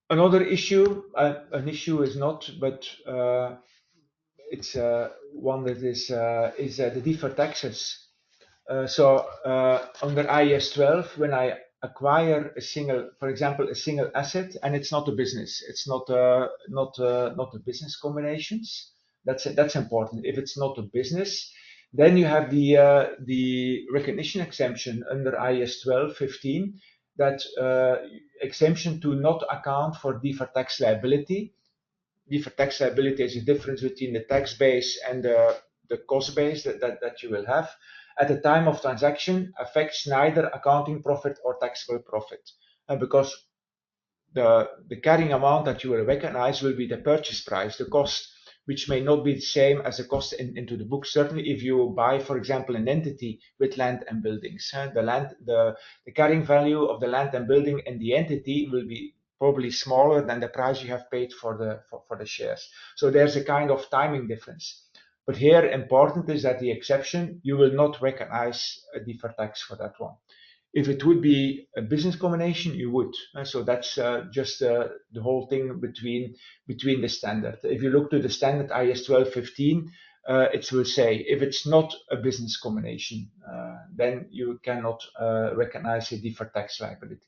Speaker 1: Another issue, an issue is not, but it's one that is the deferred taxes. So under IAS 12, when I acquire for example, a single asset, and it's not a business, it's not a business combinations. That's important. If it's not a business, then you have the recognition exemption under IAS 12/15, that exemption to not account for deferred tax liability. Deferred tax liability is a difference between the tax base and the cost base that you will have at the time of transaction, affects neither accounting profit or taxable profit, because the carrying amount that you will recognize will be the purchase price, the cost, which may not be the same as the cost into the book. Certainly, if you buy, for example, an entity with land and buildings, the carrying value of the land and building in the entity will be probably smaller than the price you have paid for the shares. So there's a kind of timing difference. But here, important is that the exception, you will not recognize a deferred tax for that one. If it would be a business combination, you would. So that's just the whole thing between the standard. If you look to the standard IAS 12/15, it will say if it's not a business combination, then you cannot recognize a deferred tax liability.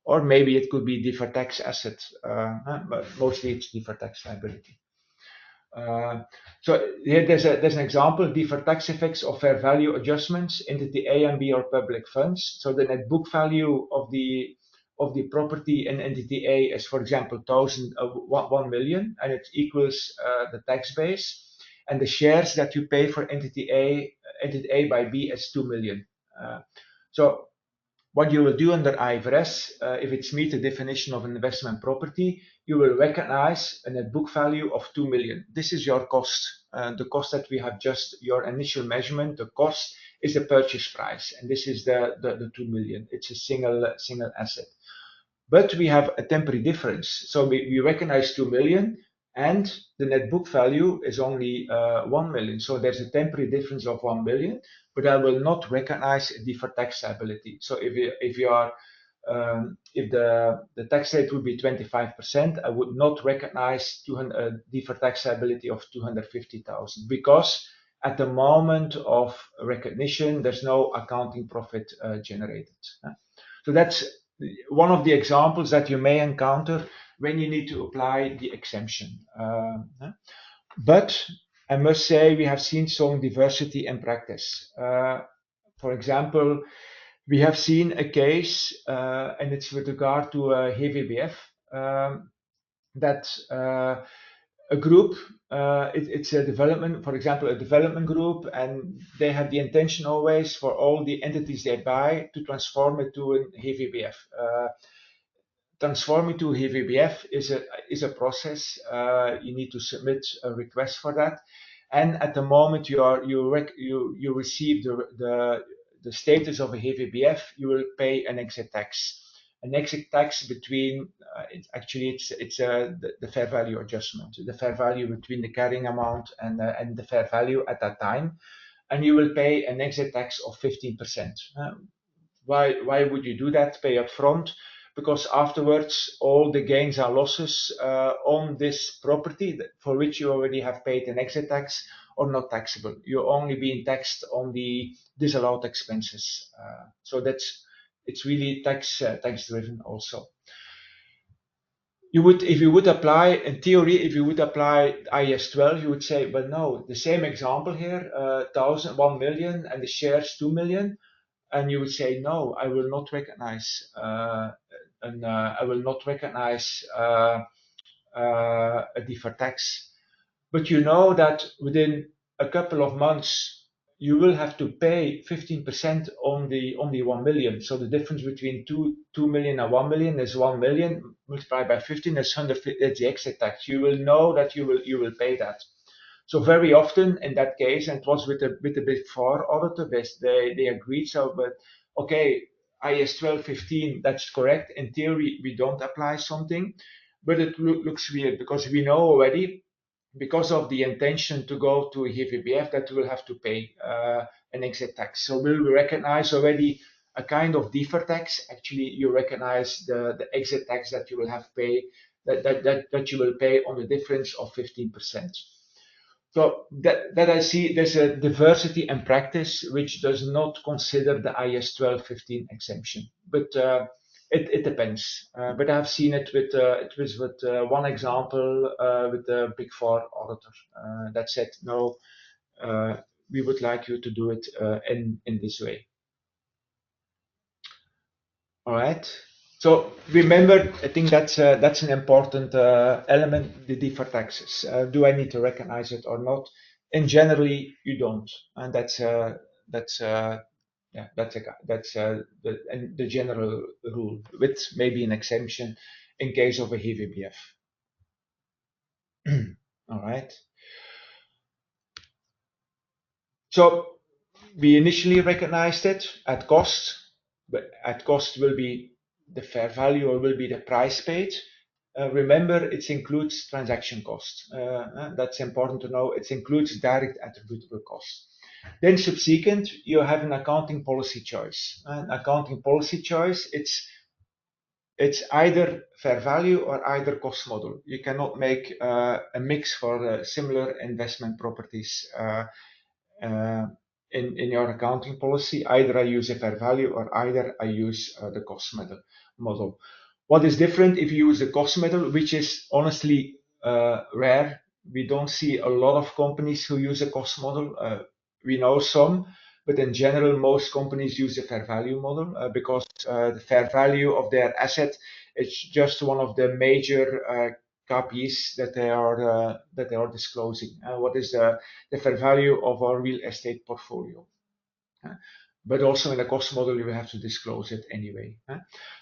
Speaker 1: Or maybe it could be deferred tax asset, but mostly it's deferred tax liability. So here there's an example: deferred tax effects of fair value adjustments, entity A and B or public funds. So the net book value of the property in entity A is, for example, 1 million, and it equals the tax base. And the shares that you pay for entity A by B is 2 million. So what you will do under IFRS, if it's meet the definition of an investment property, you will recognize a net book value of 2 million. This is your cost, the cost that we have just, your initial measurement, the cost is the purchase price, and this is the 2 million. It's a single asset. But we have a temporary difference. So we recognize 2 million, and the net book value is only 1 million. So there's a temporary difference of 1 million, but I will not recognize a deferred tax liability. So if the tax rate would be 25%, I would not recognize deferred tax liability of 250,000 because at the moment of recognition, there's no accounting profit generated. So that's one of the examples that you may encounter when you need to apply the exemption. But I must say we have seen some diversity in practice. For example, we have seen a case, and it's with regard to HVBF, that a group, it's a development, for example, a development group, and they have the intention always for all the entities they buy to transform it to an HVBF. Transforming to HVBF is a process. You need to submit a request for that, and at the moment you receive the status of a HVBF, you will pay an exit tax. An exit tax between it's the fair value adjustment, the fair value between the carrying amount and the fair value at that time, and you will pay an exit tax of 15%. Why would you do that? Pay up front? Because afterwards all the gains and losses on this property for which you already have paid an exit tax are not taxable. You're only being taxed on the disallowed expenses. So it's really tax driven also. If you would apply, in theory, if you would apply IAS 12, you would say, well, no, the same example here, 1 million and the shares 2 million. And you would say, no, I will not recognize a deferred tax. But you know that within a couple of months you will have to pay 15% on the 1 million. So the difference between 2 million and 1 million is 1 million multiplied by 15 is 100. That's the exit tax. You will know that you will pay that. So very often in that case, and it was with the Big Four auditor, they agreed. So, but okay, IAS 1215, that's correct. In theory, we don't apply something, but it looks weird because we know already, because of the intention to go to a HVBF, that we will have to pay an exit tax. So will we recognize already a kind of deferred tax? Actually, you recognize the exit tax that you will have pay that you will pay on the difference of 15%. So that I see there's a diversity in practice which does not consider the IAS 1215 exemption, but it depends. But I've seen it with one example with the Big Four auditor that said no, we would like you to do it in this way. All right. So remember, I think that's an important element, the deferred taxes. Do I need to recognize it or not? And generally, you don't, and that's the general rule, with maybe an exemption in case of a HVBF. All right. So we initially recognized it at cost, but at cost will be the fair value or will be the price paid. Remember, it includes transaction costs. That's important to know. It includes direct attributable costs. Then subsequent, you have an accounting policy choice. An accounting policy choice, it's either fair value or either cost model. You cannot make a mix for similar investment properties in your accounting policy. Either I use a fair value or either I use the cost model. What is different if you use the cost model, which is honestly rare. We don't see a lot of companies who use a cost model. We know some, but in general, most companies use the fair value model because the fair value of their asset is just one of the major KPIs that they are disclosing. What is the fair value of our real estate portfolio? But also in a cost model, you have to disclose it anyway.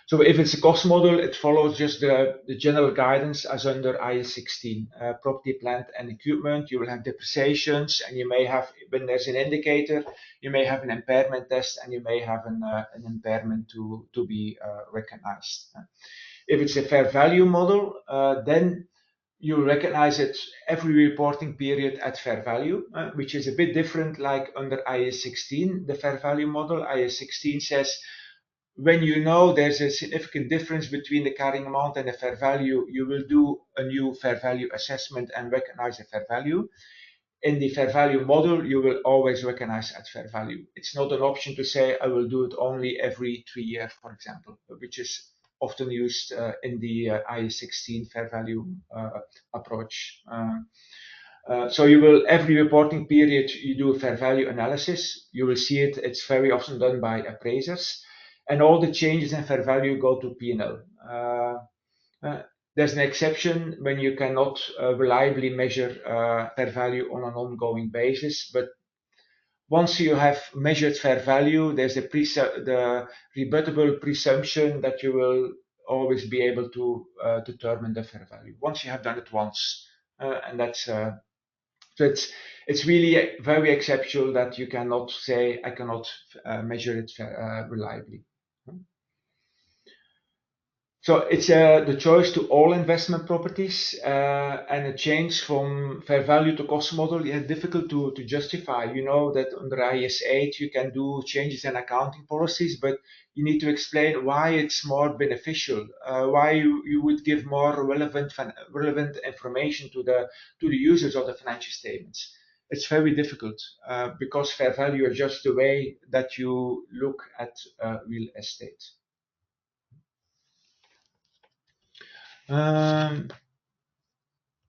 Speaker 1: So if it's a cost model, it follows just the general guidance as under IAS 16. Property, plant, and equipment, you will have depreciations, and you may have, when there's an indicator, you may have an impairment test, and you may have an impairment to be recognized. If it's a fair value model, then you recognize it every reporting period at fair value, which is a bit different like under IAS 16, the fair value model. IAS 16 says when you know there's a significant difference between the carrying amount and the fair value, you will do a new fair value assessment and recognize the fair value. In the fair value model, you will always recognize at fair value. It's not an option to say I will do it only every 3 years, for example, which is often used in the IAS 16 fair value approach. So you will, every reporting period, you do a fair value analysis. You will see it. It's very often done by appraisers, and all the changes in fair value go to P&L. There's an exception when you cannot reliably measure fair value on an ongoing basis, but once you have measured fair value, there's the rebuttable presumption that you will always be able to determine the fair value once you have done it once, and that's so it's really very exceptional that you cannot say I cannot measure it reliably. So it's the choice to all investment properties and a change from fair value to cost model. Yeah, difficult to justify. You know that under IAS 8 you can do changes in accounting policies, but you need to explain why it's more beneficial, why you would give more relevant information to the users of the financial statements. It's very difficult because fair value is just the way that you look at real estate.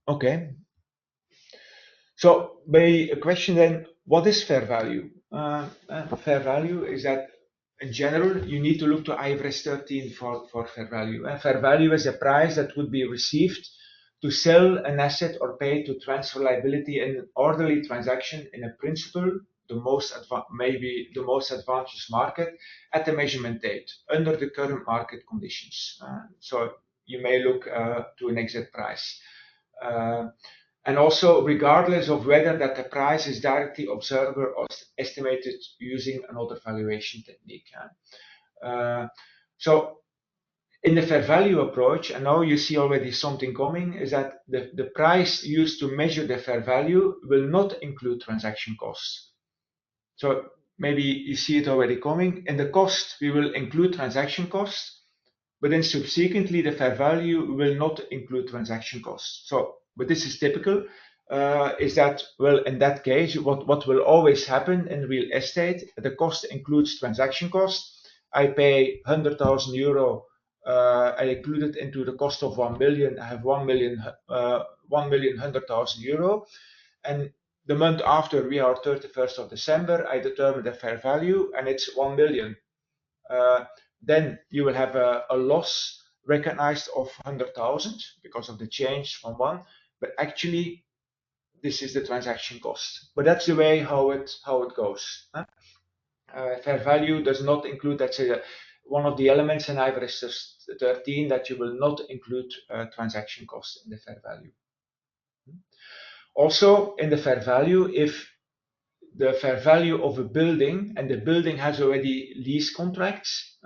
Speaker 1: Okay. So maybe a question then, what is fair value? Fair value is that in general, you need to look to IFRS 13 for fair value. Fair value is a price that would be received to sell an asset or pay to transfer liability in an orderly transaction in a principle, maybe the most advantageous market at the measurement date under the current market conditions. So you may look to an exit price. And also regardless of whether that the price is directly observable or estimated using another valuation technique. So in the fair value approach, and now you see already something coming, is that the price used to measure the fair value will not include transaction costs. So maybe you see it already coming. In the cost, we will include transaction costs, but then subsequently the fair value will not include transaction costs. So but this is typical, is that, well, in that case, what will always happen in real estate, the cost includes transaction costs. I pay 100,000 euro, I include it into the cost of 1 million, I have 1,100,000 euro. And the month after, we are 31st of December, I determine the fair value and it's 1 million. Then you will have a loss recognized of 100,000 because of the change from one. But actually, this is the transaction cost. But that's the way how it goes. Fair value does not include, that's one of the elements in IFRS 13 that you will not include transaction costs in the fair value. Also, in the fair value, if the fair value of a building and the building has already lease contracts,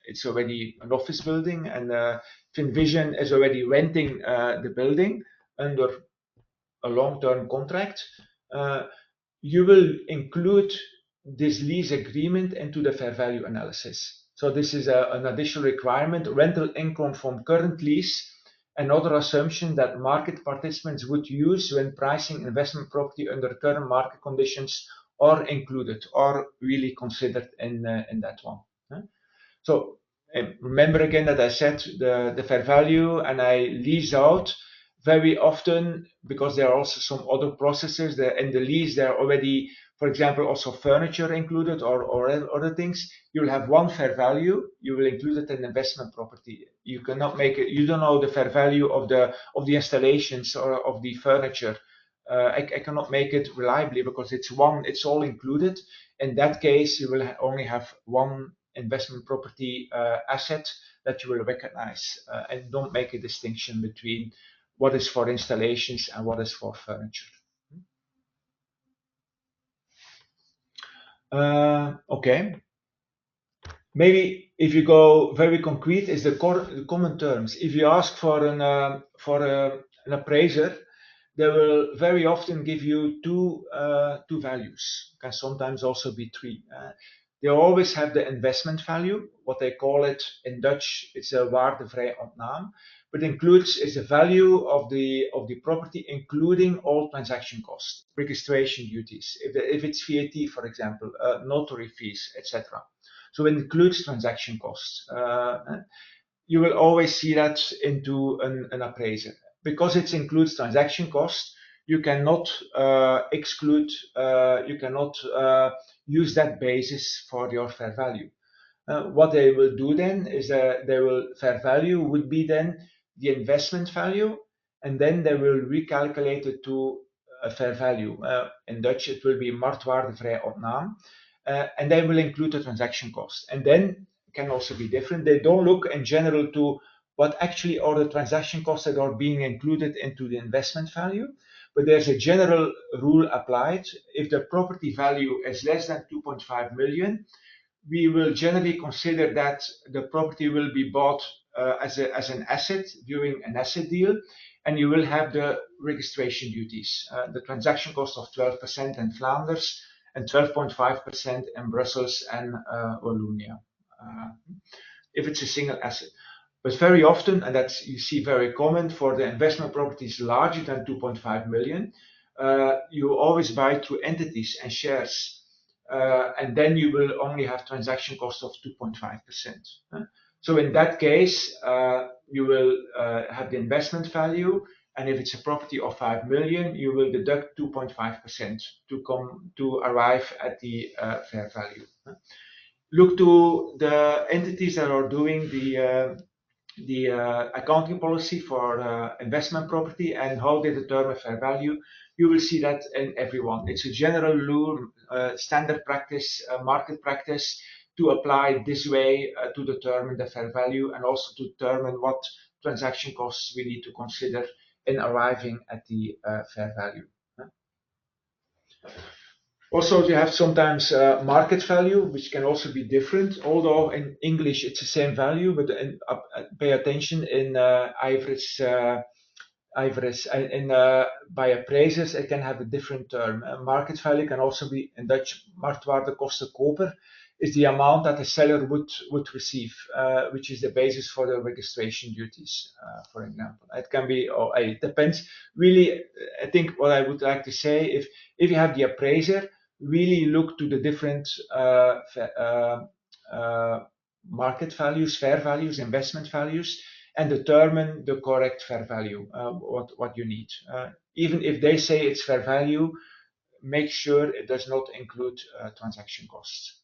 Speaker 1: it's already an office building, and Finvision is already renting the building under a long-term contract, you will include this lease agreement into the fair value analysis. So this is an additional requirement, rental income from current lease, another assumption that market participants would use when pricing investment property under current market conditions are included or really considered in that one. So remember again that I said the fair value and I lease out very often because there are also some other processes that in the lease there are already, for example, also furniture included or other things. You'll have one fair value, you will include it in investment property. You cannot make it, you don't know the fair value of the installations or of the furniture. I cannot make it reliably because it's all included. In that case, you will only have one investment property asset that you will recognize and don't make a distinction between what is for installations and what is for furniture. Okay. Maybe if you go very concrete, is the common terms. If you ask for an appraiser, they will very often give you two values, can sometimes also be three. They always have the investment value, what they call it in Dutch, it's a waardevrij ontnaam, but includes is the value of the property, including all transaction costs, registration duties, if it's VAT, for example, notary fees, etc. So it includes transaction costs. You will always see that into an appraiser. Because it includes transaction costs, you cannot exclude, you cannot use that basis for your fair value. What they will do then is they will, fair value would be then the investment value, and then they will recalculate it to a fair value. In Dutch, it will be marktwaardevrij ontnaam, and they will include the transaction cost. And then can also be different. They don't look in general to what actually are the transaction costs that are being included into the investment value, but there's a general rule applied. If the property value is less than 2.5 million, we will generally consider that the property will be bought as an asset during an asset deal, and you will have the registration duties, the transaction cost of 12% in Flanders and 12.5% in Brussels and Wallonia, if it's a single asset. But very often, and that's you see very common for the investment properties larger than 2.5 million, you always buy through entities and shares. And then you will only have transaction cost of 2.5%. So in that case, you will have the investment value, and if it's a property of 5 million, you will deduct 2.5% to arrive at the fair value. Look to the entities that are doing the accounting policy for investment property and how they determine fair value. You will see that in everyone. It's a general rule, standard practice, market practice to apply this way to determine the fair value and also to determine what transaction costs we need to consider in arriving at the fair value. Also, you have sometimes market value, which can also be different. Although in English it's the same value, but pay attention in IFRS. By appraisers, it can have a different term. Market value can also be in Dutch marktwaardekosten koper, is the amount that the seller would receive, which is the basis for the registration duties, for example. It can be, or it depends. Really, I think what I would like to say, if you have the appraiser, really look to the different market values, fair values, investment values, and determine the correct fair value, what you need. Even if they say it's fair value, make sure it does not include transaction costs.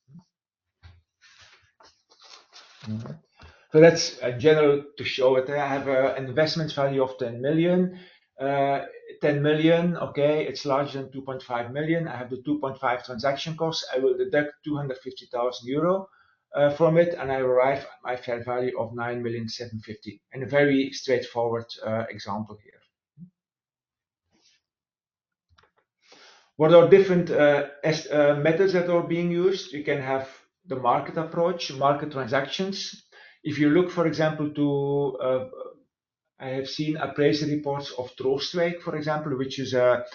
Speaker 1: So that's in general to show it. I have an investment value of 10 million. 10 million, okay, it's larger than 2.5 million. I have the 2.5 transaction costs. I will deduct 250,000 euro from it, and I arrive at my fair value of 9,750,000. And a very straightforward example here. What are different methods that are being used? You can have the market approach, market transactions. If you look, for example, to I have seen appraisal reports of Troostwijk, for example, which is a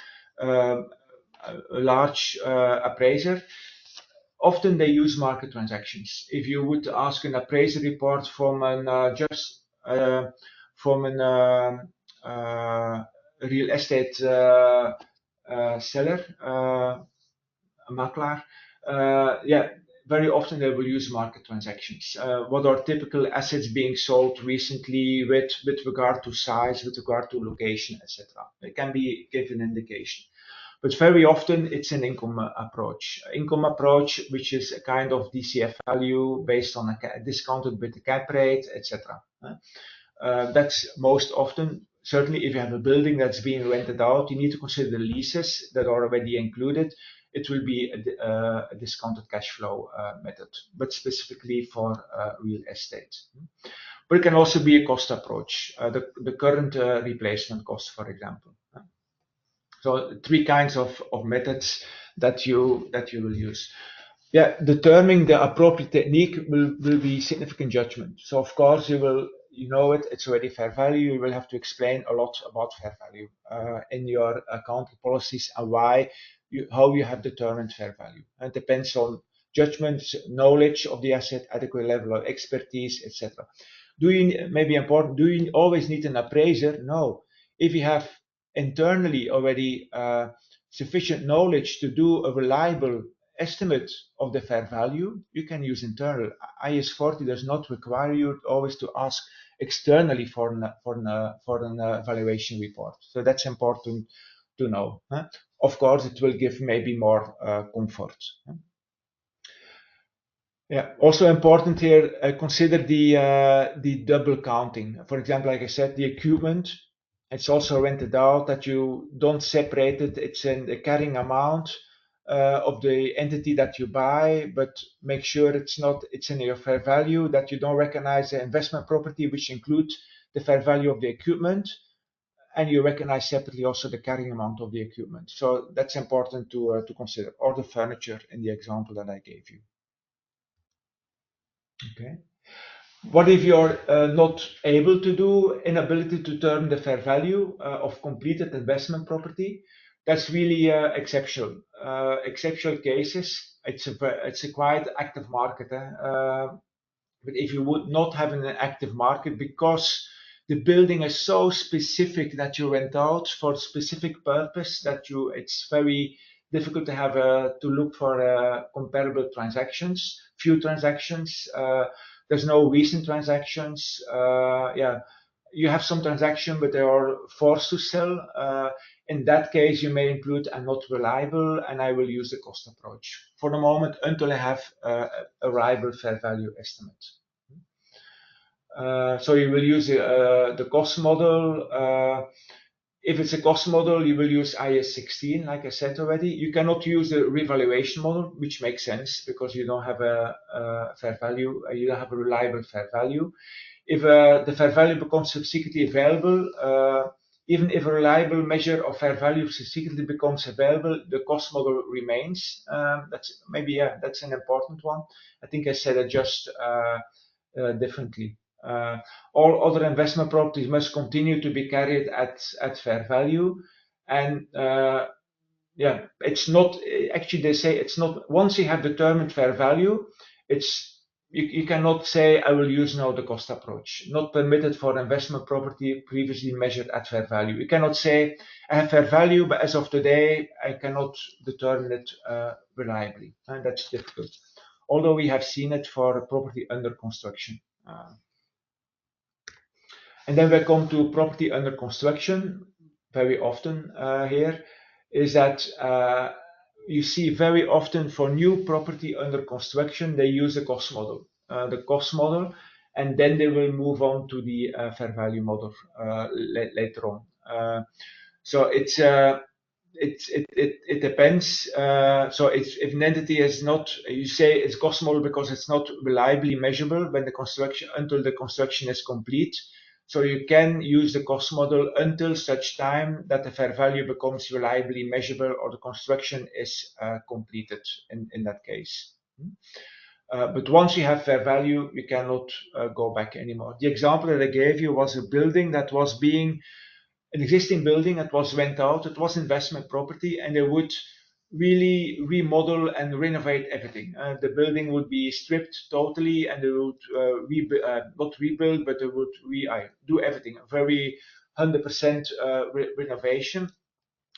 Speaker 1: large appraiser. Often they use market transactions. If you would ask an appraisal report from an real estate seller, a makelaar, yeah, very often they will use market transactions. What are typical assets being sold recently with regard to size, with regard to location, etc. It can be given an indication. But very often it's an income approach. Income approach, which is a kind of DCF value based on a discounted with the cap rate, etc. That's most often. Certainly, if you have a building that's being rented out, you need to consider the leases that are already included. It will be a discounted cash flow method, but specifically for real estate. But it can also be a cost approach, the current replacement cost, for example. So 3 kinds of methods that you will use. Yeah, determining the appropriate technique will be significant judgment. So of course you will you know it, it's already fair value. You will have to explain a lot about fair value in your accounting policies and how you have determined fair value. And it depends on judgments, knowledge of the asset, adequate level of expertise, etc. Maybe important, do you always need an appraiser? No. If you have internally already sufficient knowledge to do a reliable estimate of the fair value, you can use internal. IAS 40 does not require you always to ask externally for an valuation report. So that's important to know. Of course, it will give maybe more comfort. Yeah, also important here, consider the double counting. For example, like I said, the equipment, it's also rented out, that you don't separate it. It's in the carrying amount of the entity that you buy, but make sure it's in your fair value, that you don't recognize the investment property, which includes the fair value of the equipment, and you recognize separately also the carrying amount of the equipment. So that's important to consider, or the furniture in the example that I gave you. Okay. What if you're not able to do, inability to determine the fair value of completed investment property? That's really exceptional. Exceptional cases. It's a quite active market. But if you would not have an active market because the building is so specific that you rent out for a specific purpose that it's very difficult to have to look for comparable transactions, few transactions. There's no recent transactions. Yeah, you have some transaction, but they are forced to sell. In that case, you may include "I'm not reliable," and I will use the cost approach for the moment until I have a reliable fair value estimate. So you will use the cost model. If it's a cost model, you will use IAS 16, like I said already. You cannot use the revaluation model, which makes sense because you don't have a fair value, you don't have a reliable fair value. If the fair value becomes subsequently available, even if a reliable measure of fair value subsequently becomes available, the cost model remains. That's an important one. I think I said it just differently. All other investment properties must continue to be carried at fair value, and yeah, it's not actually, they say it's not, once you have determined fair value, you cannot say I will use now the cost approach. Not permitted for investment property previously measured at fair value. You cannot say I have fair value, but as of today I cannot determine it reliably, and that's difficult. Although we have seen it for a property under construction. And then we come to property under construction. Very often here is that you see very often for new property under construction, they use the cost model, and then they will move on to the fair value model later on. So it depends. So if an entity is not, you say it's cost model because it's not reliably measurable when the construction, until the construction is complete. So you can use the cost model until such time that the fair value becomes reliably measurable or the construction is completed in that case. But once you have fair value, you cannot go back anymore. The example that I gave you was a building that was an existing building that was rent out. It was investment property, and they would really remodel and renovate everything. The building would be stripped totally, and they would not rebuild, but they would do everything, very 100% renovation.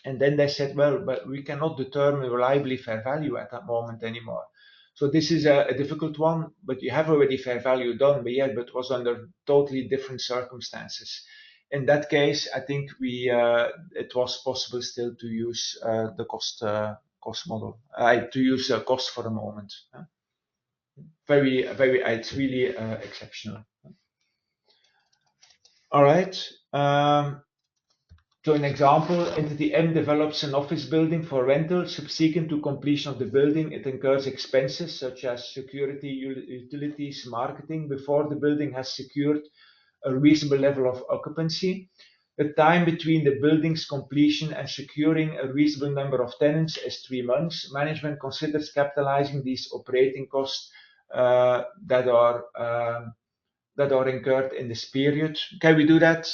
Speaker 1: And then they said, well, but we cannot determine reliably fair value at that moment anymore. So this is a difficult one, but you have already fair value done, but it was under totally different circumstances. In that case, I think it was possible still to use the cost model, to use cost for a moment. It's really exceptional. All right. So an example, entity M develops an office building for rental. Subsequent to completion of the building, it incurs expenses such as security, utilities, marketing before the building has secured a reasonable level of occupancy. The time between the building's completion and securing a reasonable number of tenants is 3 months. Management considers capitalizing these operating costs that are that are incurred in this period. Can we do that?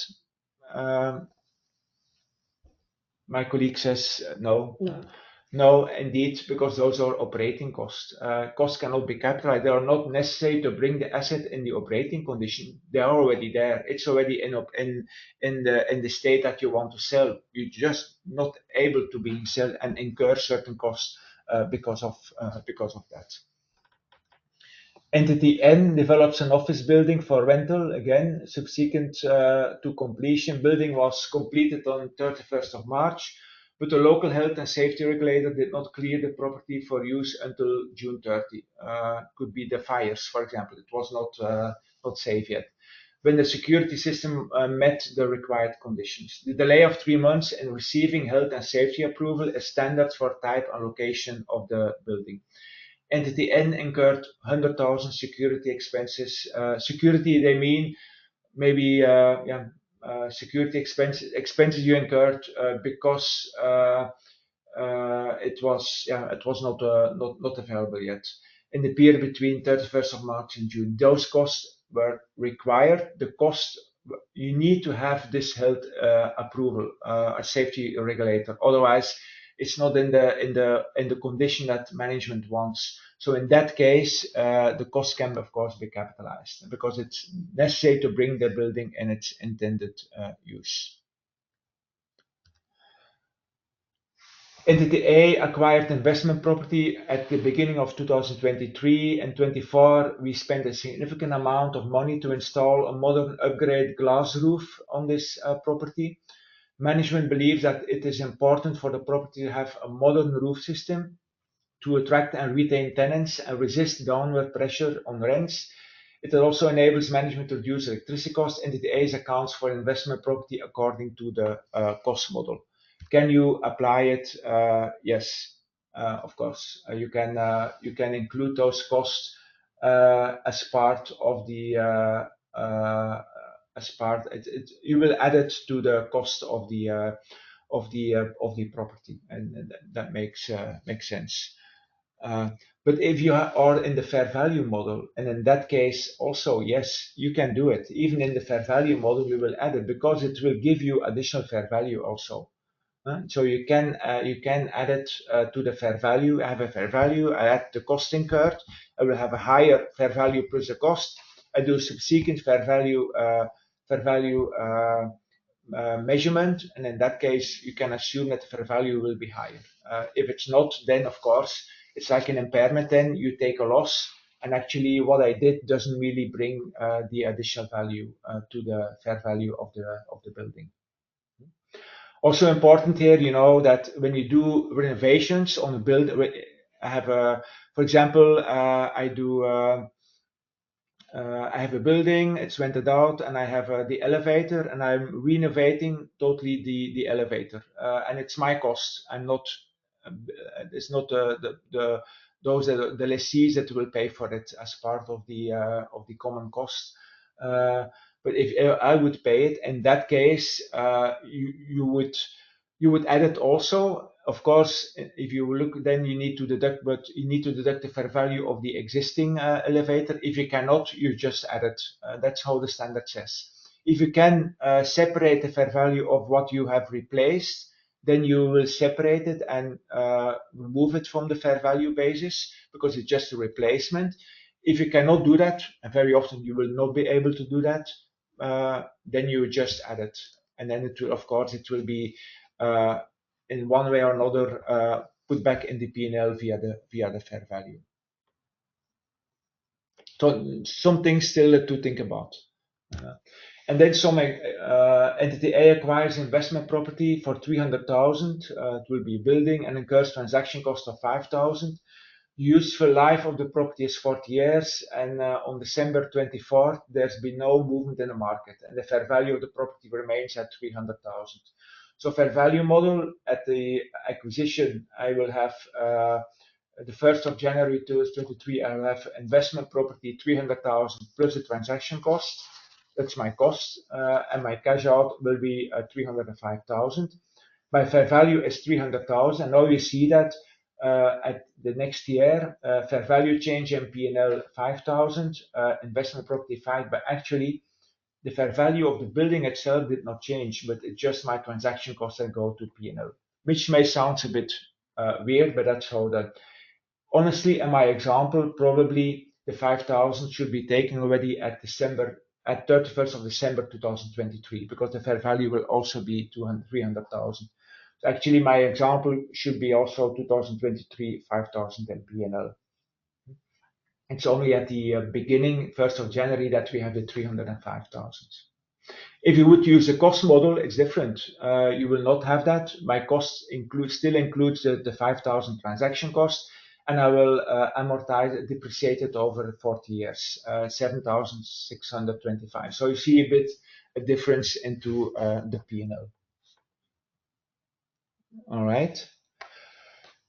Speaker 1: My colleague says no.
Speaker 2: No.
Speaker 1: No, indeed, because those are operating costs. Costs cannot be capitalized. They are not necessary to bring the asset in the operating condition. They are already there. It's already in the state that you want to sell. You're just not able to be sell and incur certain costs because of that. Entity N develops an office building for rental. Again, subsequent to completion, building was completed on 31st of March, but the local health and safety regulator did not clear the property for use until June 30. Could be the fires, for example. It was not safe yet. When the security system met the required conditions. The delay of 3 months in receiving health and safety approval is standard for type and location of the building. Entity N incurred 100,000 security expenses. Security, they mean maybe security expenses you incurred because it was not available yet. In the period between 31st of March and June, those costs were required. The cost, you need to have this health approval, a safety regulator. Otherwise, it's not in the condition that management wants. So in that case, the cost can of course be capitalized because it's necessary to bring the building in its intended use. Entity A acquired investment property at the beginning of 2023 and 24. We spent a significant amount of money to install a modern upgrade glass roof on this property. Management believes that it is important for the property to have a modern roof system to attract and retain tenants and resist downward pressure on rents. It also enables management to reduce electricity costs. Entity A accounts for investment property according to the cost model. Can you apply it? Yes, of course. You can include those costs as part of the you will add it to the cost of the property, and that makes sense. But if you are in the fair value model, and in that case also, yes, you can do it. Even in the fair value model, you will add it because it will give you additional fair value also. So you can add it to the fair value. I have a fair value. I add the cost incurred. I will have a higher fair value plus the cost. I do subsequent fair value measurement, and in that case, you can assume that the fair value will be higher. If it's not, then of course it's like an impairment. Then you take a loss, and actually what I did doesn't really bring the additional value to the fair value of the building. Also important here, you know, that when you do renovations on a building, I have for example, I have a building, it's rented out, and I have the elevator, and I'm renovating totally the elevator, and it's my cost. It's not the lessees that will pay for it as part of the common cost. But if I would pay it, in that case, you would add it also. Of course, if you look, then you need to deduct, but you need to deduct the fair value of the existing elevator. If you cannot, you just add it. That's how the standard says. If you can separate the fair value of what you have replaced, then you will separate it and remove it from the fair value basis because it's just a replacement. If you cannot do that, and very often you will not be able to do that, then you just add it, and then it will, of course, it will be in one way or another put back in the P&L via the fair value. So some things still to think about. And then some entity A acquires investment property for 300,000. It will be a building and incurs transaction cost of 5,000. Useful life of the property is 40 years, and on December 24th, there's been no movement in the market, and the fair value of the property remains at 300,000. So fair value model at the acquisition, I will have the 1st of January 2023, I will have investment property 300,000 plus the transaction cost. That's my cost, and my cash out will be 305,000. My fair value is 300,000. Now you see that at the next year, fair value change in P&L 5,000, investment property 5, but actually the fair value of the building itself did not change, but it's just my transaction costs that go to P&L, which may sound a bit weird, but that's how that. Honestly, in my example, probably the 5,000 should be taken already at 31st of December 2023, because the fair value will also be 300,000. So actually, my example should be also 2023 5,000 in P&L. It's only at the beginning, 1st of January, that we have the 305,000. If you would use a cost model, it's different. You will not have that. My costs still includes the 5,000 transaction cost, and I will depreciate it over 40 years, 7,625. So you see a difference into the P&L. All right.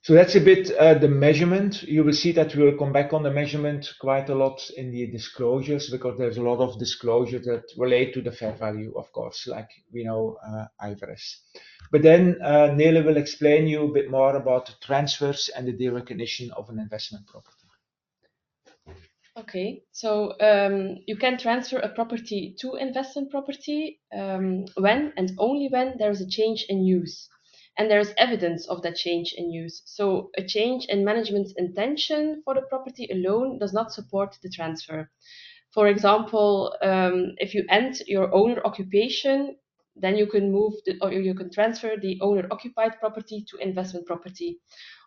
Speaker 1: So that's a bit the measurement. You will see that we will come back on the measurement quite a lot in the disclosures, because there's a lot of disclosures that relate to the fair value, of course, like we know IFRS. But then Nele will explain you a bit more about the transfers and the derecognition of an investment property.
Speaker 2: Okay, so you can transfer a property to investment property when and only when there is a change in use and there is evidence of that change in use. So a change in management's intention for the property alone does not support the transfer. For example, if you end your owner occupation, then you can or you can transfer the owner occupied property to investment property.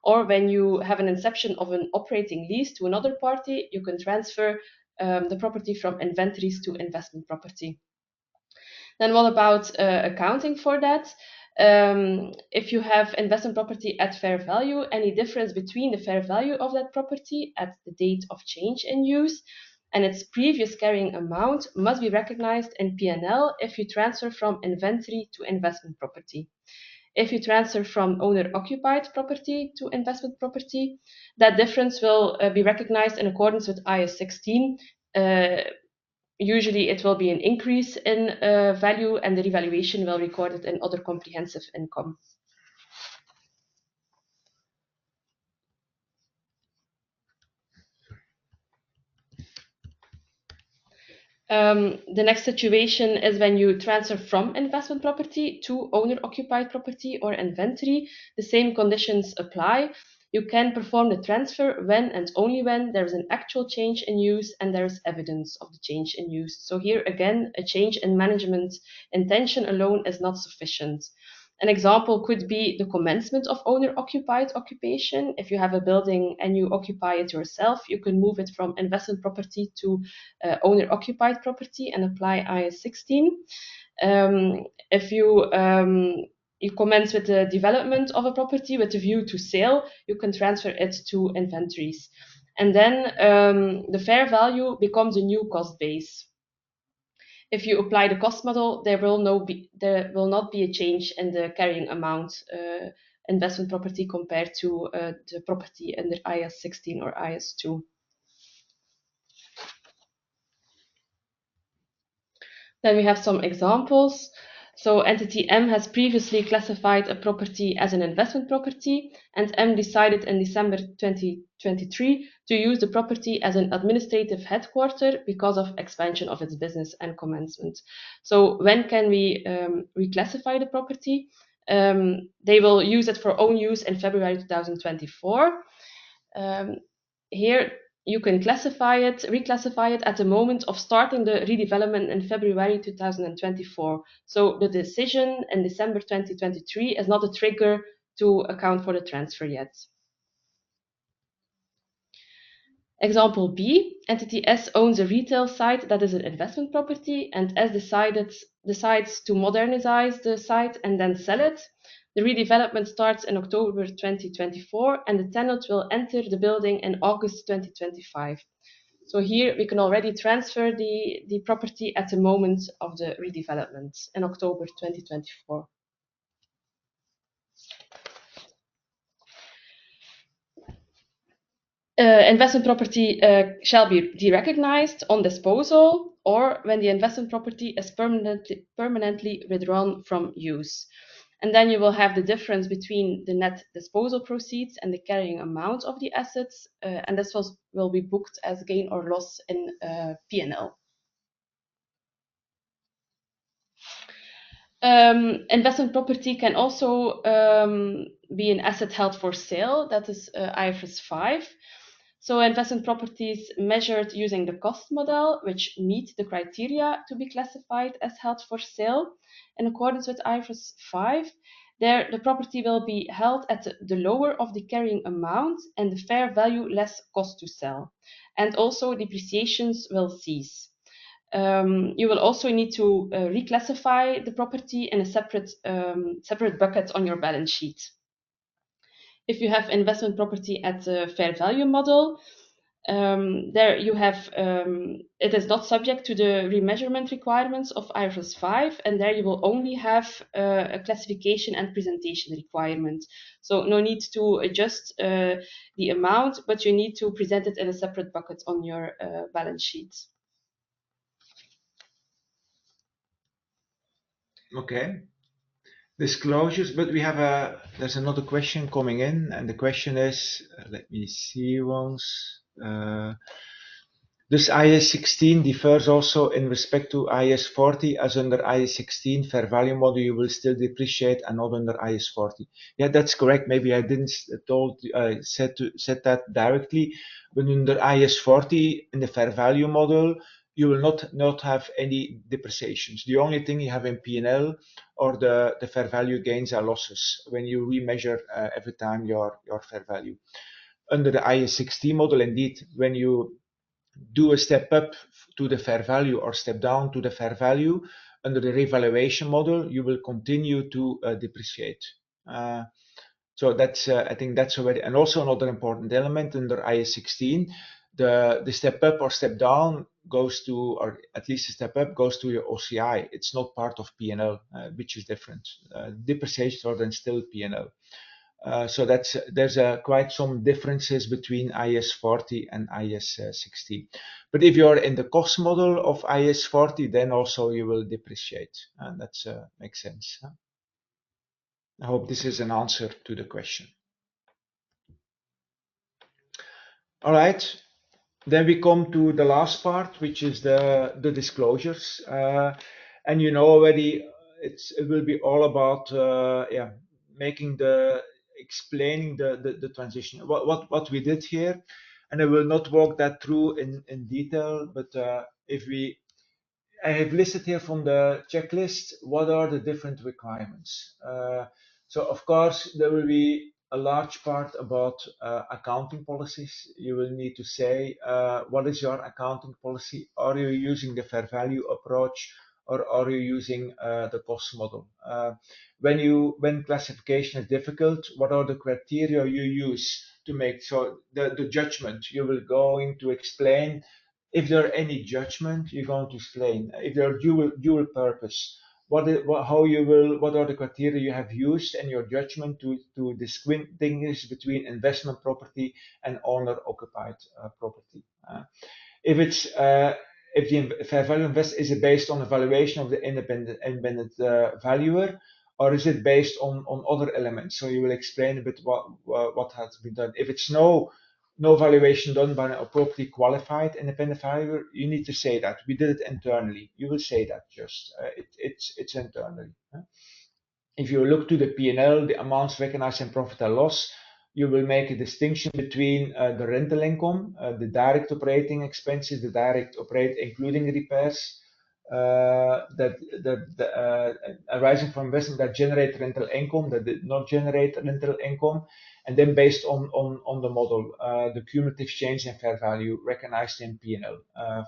Speaker 2: Or when you have an inception of an operating lease to another party, you can transfer the property from inventories to investment property. Then what about accounting for that? If you have investment property at fair value, any difference between the fair value of that property at the date of change in use and its previous carrying amount must be recognized in P&L if you transfer from inventory to investment property. If you transfer from owner-occupied property to investment property, that difference will be recognized in accordance with IAS 16. Usually it will be an increase in value, and the revaluation will be recorded in other comprehensive income. The next situation is when you transfer from investment property to owner-occupied property or inventory. The same conditions apply. You can perform the transfer when and only when there is an actual change in use and there is evidence of the change in use. So here again, a change in management intention alone is not sufficient. An example could be the commencement of owner-occupied occupation. If you have a building and you occupy it yourself, you can move it from investment property to owner-occupied property and apply IAS 16. If you commence with the development of a property with a view to sale, you can transfer it to inventories. And then the fair value becomes a new cost base. If you apply the cost model, there will not be a change in the carrying amount investment property compared to the property under IAS 16 or IAS 2. Then we have some examples. So entity M has previously classified a property as an investment property, and M decided in December 2023 to use the property as an administrative headquarter because of expansion of its business and commencement. So when can we reclassify the property? They will use it for own use in February 2024. Here you can reclassify it at the moment of starting the redevelopment in February 2024. So the decision in December 2023 is not a trigger to account for the transfer yet. Example B, entity S owns a retail site that is an investment property, and S decides to modernize the site and then sell it. The redevelopment starts in October 2024, and the tenant will enter the building in August 2025. So here we can already transfer the property at the moment of the redevelopment in October 2024. Investment property shall be derecognized on disposal or when the investment property is permanently withdrawn from use. And then you will have the difference between the net disposal proceeds and the carrying amount of the assets, and this will be booked as gain or loss in P&L. Investment property can also be an asset held for sale. That is IFRS 5. So investment properties measured using the cost model, which meet the criteria to be classified as held for sale in accordance with IFRS 5. There, the property will be held at the lower of the carrying amount and the fair value less cost to sell. And also depreciations will cease. You will also need to reclassify the property in a separate bucket on your balance sheet. If you have investment property at the fair value model, there you have it is not subject to the remeasurement requirements of IFRS 5, and there you will only have a classification and presentation requirement. So no need to adjust the amount, but you need to present it in a separate bucket on your balance sheet.
Speaker 1: Okay. Disclosures, but there's another question coming in, and the question is, let me see once. Does IAS 16 differs also in respect to IAS 40, as under IAS 16 fair value model you will still depreciate and not under IAS 40? Yeah, that's correct. Maybe I didn't said that directly, but under IAS 40 in the fair value model you will not have any depreciations. The only thing you have in P&L or the fair value gains or losses when you remeasure every time your fair value. Under the IAS 16 model, indeed, when you do a step up to the fair value or step down to the fair value, under the revaluation model, you will continue to depreciate. So that's I think that's already, and also another important element under IAS 16, the step up or step down goes to, or at least a step up goes to your OCI. It's not part of P&L, which is different. Depreciations are then still P&L. So there's quite some differences between IAS 40 and IAS 16. But if you're in the cost model of IAS 40, then also you will depreciate, and that makes sense. Huh? I hope this is an answer to the question. All right, then we come to the last part, which is the disclosures, and you know already it will be all about explaining the transition, what we did here, and I will not walk that through in detail, but I have listed here from the checklist what are the different requirements. So of course there will be a large part about accounting policies. You will need to say what is your accounting policy? Are you using the fair value approach, or are you using the cost model? When classification is difficult, what are the criteria you use to make so the judgment? You will going to explain. If there are any judgment, you're going to explain. If there are dual purpose, what are the criteria you have used in your judgment to distinguish between investment property and owner-occupied property. If the fair value invest, is it based on the valuation of the independent valuer, or is it based on other elements? So you will explain a bit what has been done. If it's no valuation done by a properly qualified independent valuer, you need to say that we did it internally. You will say that just it's internally. If you look to the P&L, the amounts recognized in profit and loss, you will make a distinction between the rental income, the direct operating expenses, the direct including repairs, arising from investment that generate rental income, that did not generate rental income, and then based on the model, the cumulative change in fair value recognized in P&L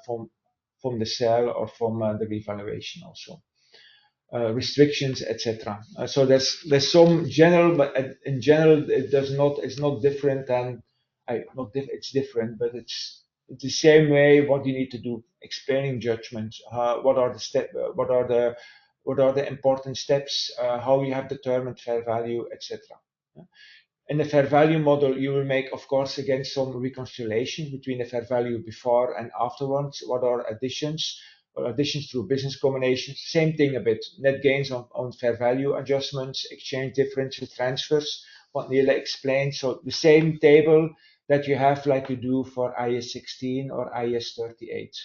Speaker 1: from the sale or from the revaluation also. Restrictions, etc. So there's some general, but in general it's not different than it's different, but it's the same way what you need to do, explaining judgments, what are the important steps, how you have determined fair value, etc. In the fair value model, you will make, of course, again some reconciliation between the fair value before and afterwards. What are additions? additions through business combinations. Same thing a bit. Net gains on fair value adjustments, exchange differences, transfers, what Nele explained. So the same table that you have like you do for IAS 16 or IAS 38.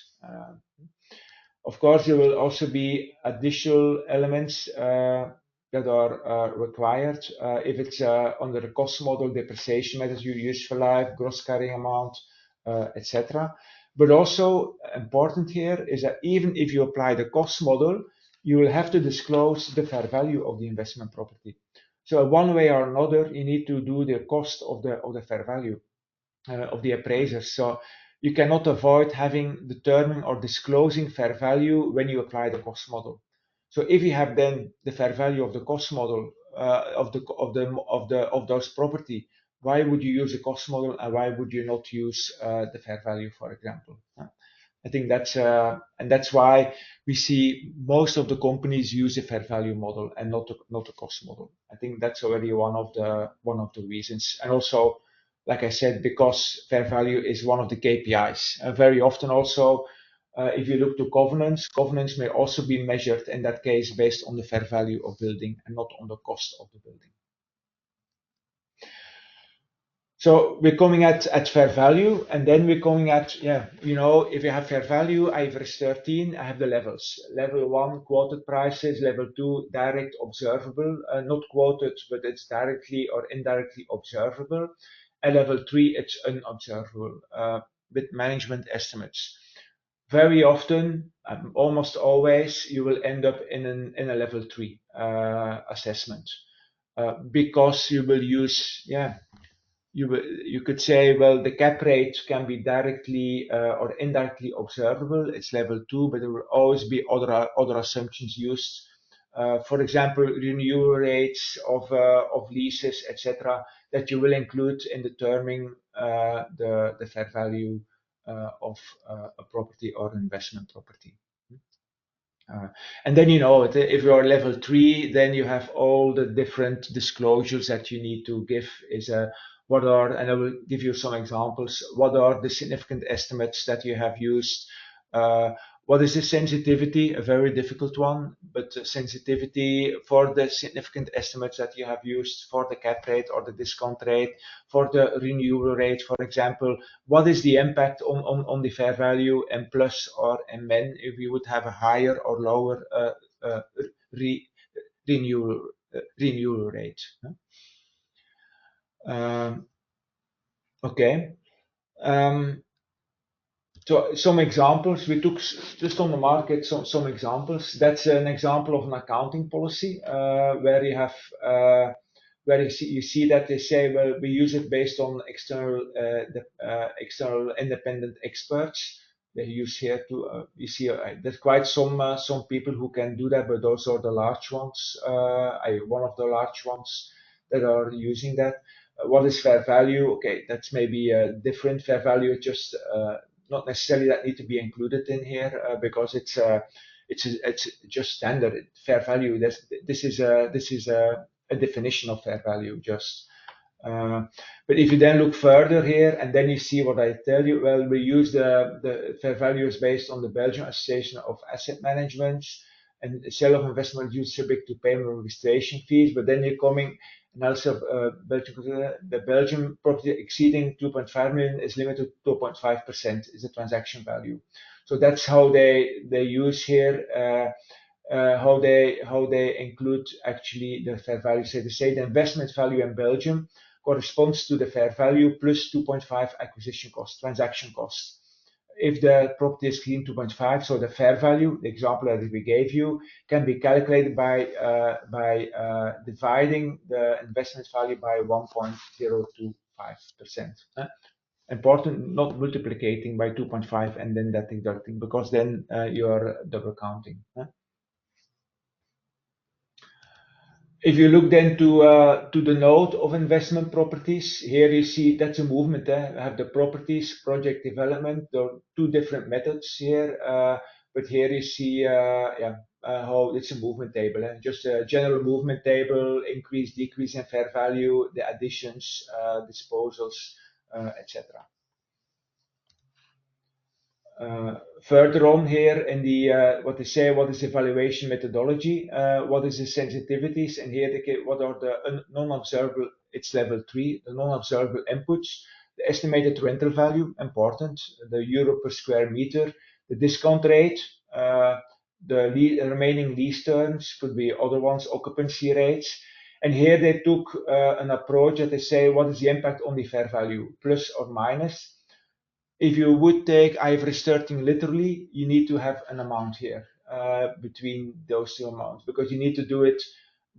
Speaker 1: Of course, there will also be additional elements that are required. If it's under the cost model, depreciation methods you use for life, gross carrying amount, etc. But also important here is that even if you apply the cost model, you will have to disclose the fair value of the investment property. So one way or another, you need to do the cost of the fair value of the appraisers. So you cannot avoid having determined or disclosing fair value when you apply the cost model. So if you have then the fair value of the cost model of those property, why would you use the cost model and why would you not use the fair value, for example? I think that's why we see most of the companies use a fair value model and not a cost model. I think that's already one of the reasons. And also, like I said, because fair value is one of the KPIs. Very often also, if you look to governance may also be measured in that case based on the fair value of building and not on the cost of the building. So we're coming at fair value, and then we're coming at, if you have fair value, IFRS 13, I have the levels. Level 1, quoted prices. Level 2, direct observable, not quoted, but it's directly or indirectly observable. And level 3, it's unobservable, with management estimates. Very often, almost always, you will end up in a level 3 assessment, because you will use, you could say, well, the cap rate can be directly or indirectly observable. It's level 2, but there will always be other assumptions used. For example, renewal rates of leases, etc., that you will include in determining the fair value of a property or investment property. And then, if you're level 3, then you have all the different disclosures that you need to give. And I will give you some examples. What are the significant estimates that you have used? What is the sensitivity? A very difficult one, but sensitivity for the significant estimates that you have used for the cap rate or the discount rate, for the renewal rate, for example. What is the impact on the fair value M plus or M min if you would have a higher or lower renewal rate? Okay. So some examples, we took just on the market some examples. That's an example of an accounting policy where you have where you see that they say, well, we use it based on external independent experts. They use here to you see there's quite some people who can do that, but those are the large ones. One of the large ones that are using that. What is fair value? Okay, that's maybe a different fair value. Just not necessarily that need to be included in here because it's just standard fair value. This is a definition of fair value just. But if you then look further here and then you see what I tell you, well, we use the fair value is based on the Belgian Association of Asset Management, and sale of investment use subject to payment of registration fees. But then you're coming and also the Belgian property exceeding 2.5 million is limited to 2.5% is the transaction value. So that's how they use here. How they include actually the fair value. So they say the investment value in Belgium corresponds to the fair value plus 2.5 acquisition cost, transaction cost. If the property is clean 2.5, so the fair value, the example that we gave you, can be calculated by dividing the investment value by 1.025%. Important, not multiplicating by 2.5 and then that deducting, because then you are double counting. If you look then to the note of investment properties, here you see that's a movement. I have the properties, project development. There are two different methods here, but here you see how it's a movement table. Just a general movement table, increase, decrease in fair value, the additions, disposals, etc. Further on here in the what they say, what is evaluation methodology, what is the sensitivities, and here they get what are the non-observable. It's level 3, the non-observable inputs, the estimated rental value, important, the euro per square meter, the discount rate, the remaining lease terms, could be other ones, occupancy rates. And here they took an approach that they say, what is the impact on the fair value, plus or minus? If you would take IFRS 13 literally, you need to have an amount here between those two amounts, because you need to do it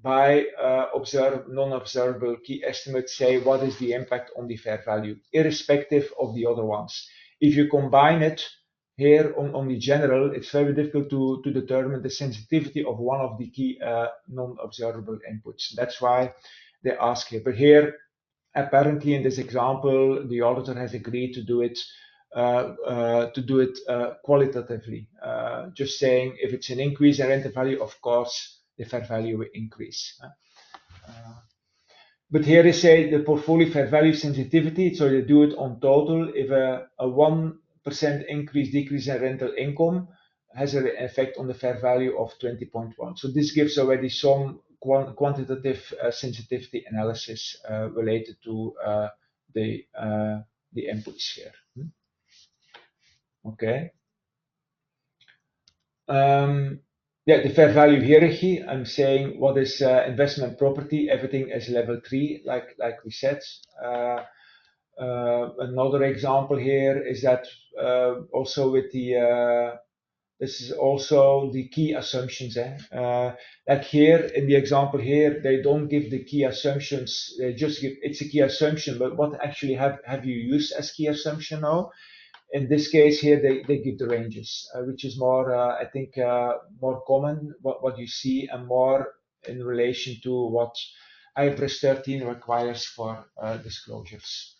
Speaker 1: by non-observable key estimates, say what is the impact on the fair value, irrespective of the other ones. If you combine it here on the general, it's very difficult to determine the sensitivity of one of the key non-observable inputs. That's why they ask here. But here, apparently in this example, the auditor has agreed to do it qualitatively, just saying if it's an increase in rental value, of course the fair value will increase. But here they say the portfolio fair value sensitivity, so they do it on total. If a 1% increase, decrease in rental income has an effect on the fair value of 20.1. So this gives already some quantitative sensitivity analysis related to the inputs here. Okay. Yeah, the fair value hierarchy. I'm saying what is investment property? Everything is level 3, like we said. Another example here is that also with the this is also the key assumptions. Like here in the example here, they don't give the key assumptions. They just give it's a key assumption, but what actually have you used as key assumption now? In this case here, they give the ranges, which is more, I think, more common, what you see, and more in relation to what IFRS 13 requires for disclosures.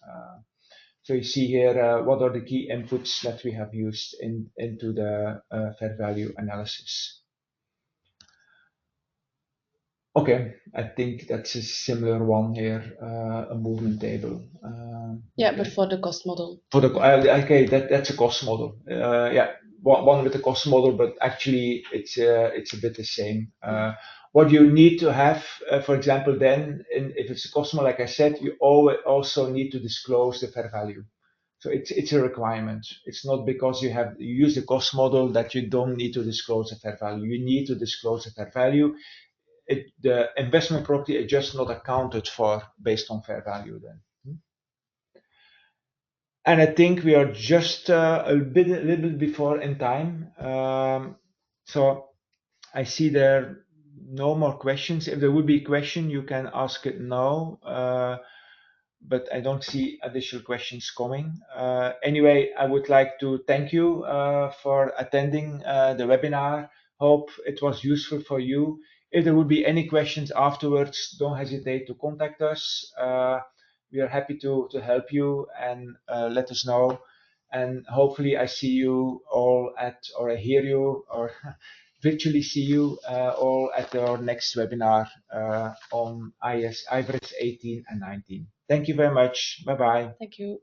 Speaker 1: So you see here, what are the key inputs that we have used into the fair value analysis. Okay, I think that's a similar one here, a movement table.
Speaker 2: Yeah, okay. But for the cost model.
Speaker 1: For the okay, that's a cost model. Yeah, one with a cost model, but actually it's a bit the same. What you need to have, for example, then if it's a cost model, like I said, you also need to disclose the fair value. So it's a requirement. It's not because you use the cost model that you don't need to disclose the fair value. You need to disclose the fair value. The investment property is just not accounted for based on fair value then. And I think we are just a little bit before in time. So I see there no more questions. If there would be a question, you can ask it now. But I don't see additional questions coming. Anyway, I would like to thank you for attending the webinar. Hope it was useful for you. If there would be any questions afterwards, don't hesitate to contact us. We are happy to help you and let us know. And hopefully I see you all or I hear you, or virtually see you all at our next webinar on IFRS 18 and 19. Thank you very much. Bye-bye.
Speaker 2: Thank you.